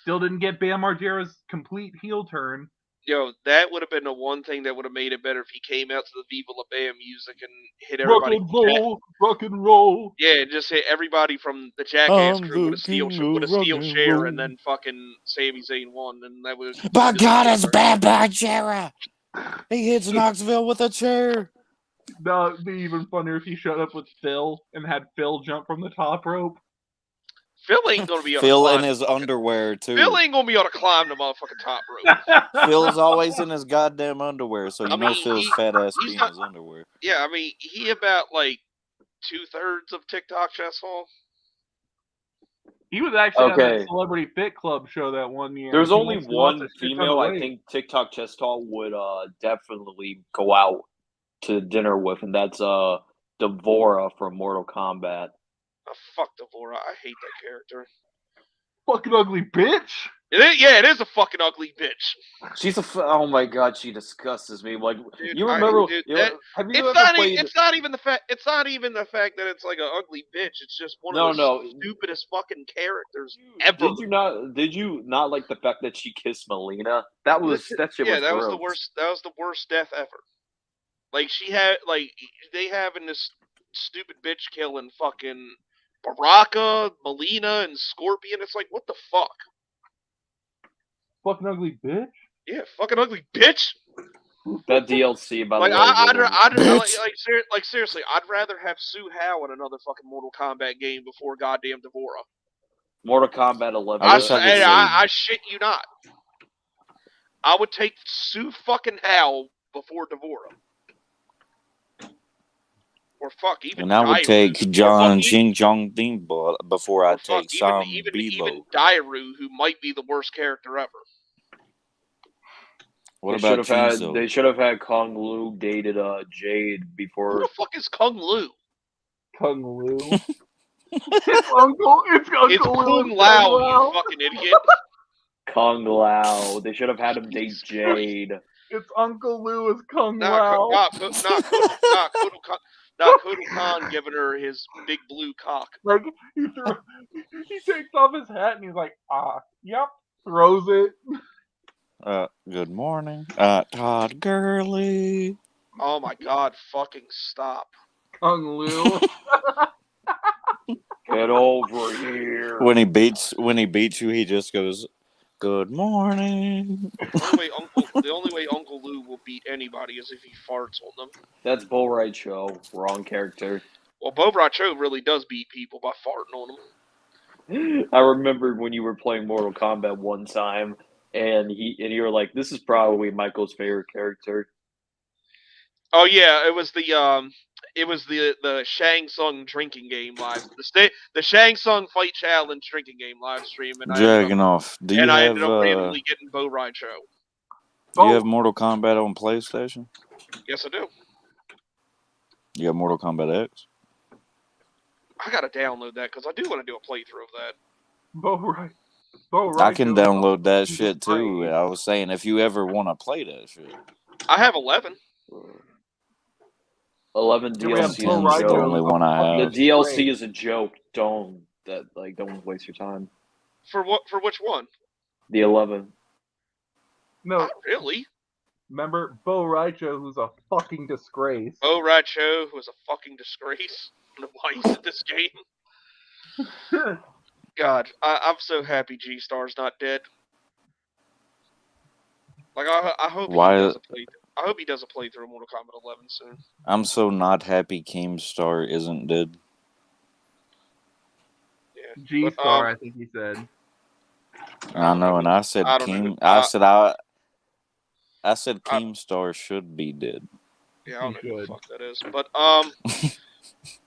still didn't get Bam Margera's complete heel turn.
Yo, that would have been the one thing that would have made it better if he came out to the Viva La Bam music and hit
Rock
everybody.
and roll, rock and roll.
Yeah, and just hit everybody from the Jackass
I'm
crew
the
with a steel
king of rock and
chair,
roll.
and then fucking Sami Zayn won, and that was.
By God, it's Bam Margera. He hits Knoxville with a chair.
No, it'd be even funnier if he showed up with Phil and had Phil jump from the top rope.
Phil ain't gonna be able
Phil
to
in
climb.
his underwear, too.
Phil ain't gonna be able to climb the motherfucking top rope.
Phil's always in his goddamn underwear, so you
I
know
mean,
Phil's fat ass
he's
be in
not-
his underwear.
Yeah, I mean, he about like 2/3 of TikTok Chess Hall.
He was actually on
Okay.
that Celebrity Fit Club show that one year.
There's
He
only
lost- lost
one
a shit ton of
female I
weight.
think TikTok Chess Talk would definitely go out to dinner with, and that's Devora from Mortal Kombat.
Oh, fuck Devora. I hate that character.
Fucking ugly bitch.
It is a fucking ugly bitch.
She's oh my god, she disgusts me. Like
Dude,
you remember?
dude,
you know,
that-
have you
It's
ever
not.
played?
It's not even the fact. It's not even the fact that it's like an ugly bitch. It's just one
No,
of the stupidest fucking characters ever.
Did you not like the fact that she kissed Melina? That shit
Yeah,
was
that was the
gross.
worst. That was the worst death ever. Like they having this stupid bitch killing fucking Baraka, Melina, and Scorpion. It's like, what the fuck?
Fucking ugly bitch.
Yeah, fucking ugly bitch.
That DLC, by
Like
the way.
like seriously, I'd rather have Sue Howe in another fucking Mortal Kombat game before goddamn Devora.
Mortal Kombat 11.
I wish I could say-
I shit you not. I would take Sue fucking Howe before Devora. Or fuck, even
And I would
Dairu.
take
Or
John
fuck, even-
Xing Jong Ding before I
or fuck,
take Sam
even
Bebo.
Dairu, who might be the worst character ever.
What
They
about Chizo?
They should have had Kong Lu dated Jade
Who
before.
the fuck is Kung Lu?
Kung Lu. It's Uncle. It's Uncle
It's
Lu.
Kung
and
Lao,
Kung Lao.
you fucking idiot.
Kong Lao. They should have had him date
Jesus Christ.
Jade.
It's Uncle Lu as Kung
Not
Lao.
Kotal Khan giving her his big blue cock.
Like he takes off his hat and he's like, yep, throws it.
Good morning. Todd Gurley.
Oh my god, fucking stop.
Kung Lu.
Get over here.
When he beats you, he just goes, "Good morning."
The only way Uncle Lou will beat anybody is if he farts on them.
That's Bull Ride Show. Wrong character.
Well, Bo Bracho really does beat people by farting on them.
I remember when you were playing Mortal Kombat one time, and you were like, "This is probably Michael's favorite character."
Oh yeah, it was the Shang Tsung drinking game live, the Shang Tsung Fight Challenge drinking game live stream, and
Jagganoff, do you
I
have
ended up randomly getting Bo Raicho.
do you have Mortal Kombat on PlayStation?
Yes, I do.
You have Mortal Kombat X?
I gotta download that because I do want to do a playthrough of that.
Bo
I can
Raicho's
download that
fucking
shit too.
great.
I was saying if you ever want to play that shit.
I have 11.
11
Can we have
DLC
Bo
is a
Ten's the
Raicho?
only
joke.
one I
The
have.
DLC
Great.
is a joke. Don't waste your time.
For what? For which one?
The 11.
No,
Not really.
remember Bo Raicho, who's a fucking disgrace.
Bo Raicho, who is a fucking disgrace. I don't know why he's in this game. God, I'm so happy G-Star's not dead. Like I hope
Why-
he does a playthrough. I hope he does a playthrough of Mortal Kombat 11 soon.
I'm so not happy Keemstar isn't dead.
Yeah.
G-Star, I think he said.
I know, and I said
I don't know.
Keem. I said Keemstar should be dead.
Yeah, I don't know
He
who the
should.
fuck that is.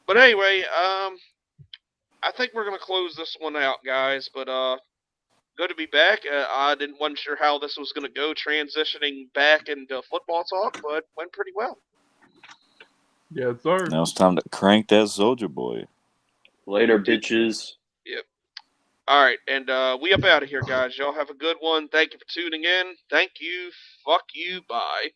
But anyway, I think we're gonna close this one out, guys. But good to be back. I wasn't sure how this was gonna go, transitioning back into football talk, but went pretty well.
Yes, sir.
Now it's time to crank that Soldier Boy.
Later, bitches.
All right, and we up out of here, guys. Y'all have a good one. Thank you for tuning in. Thank you. Fuck you. Bye.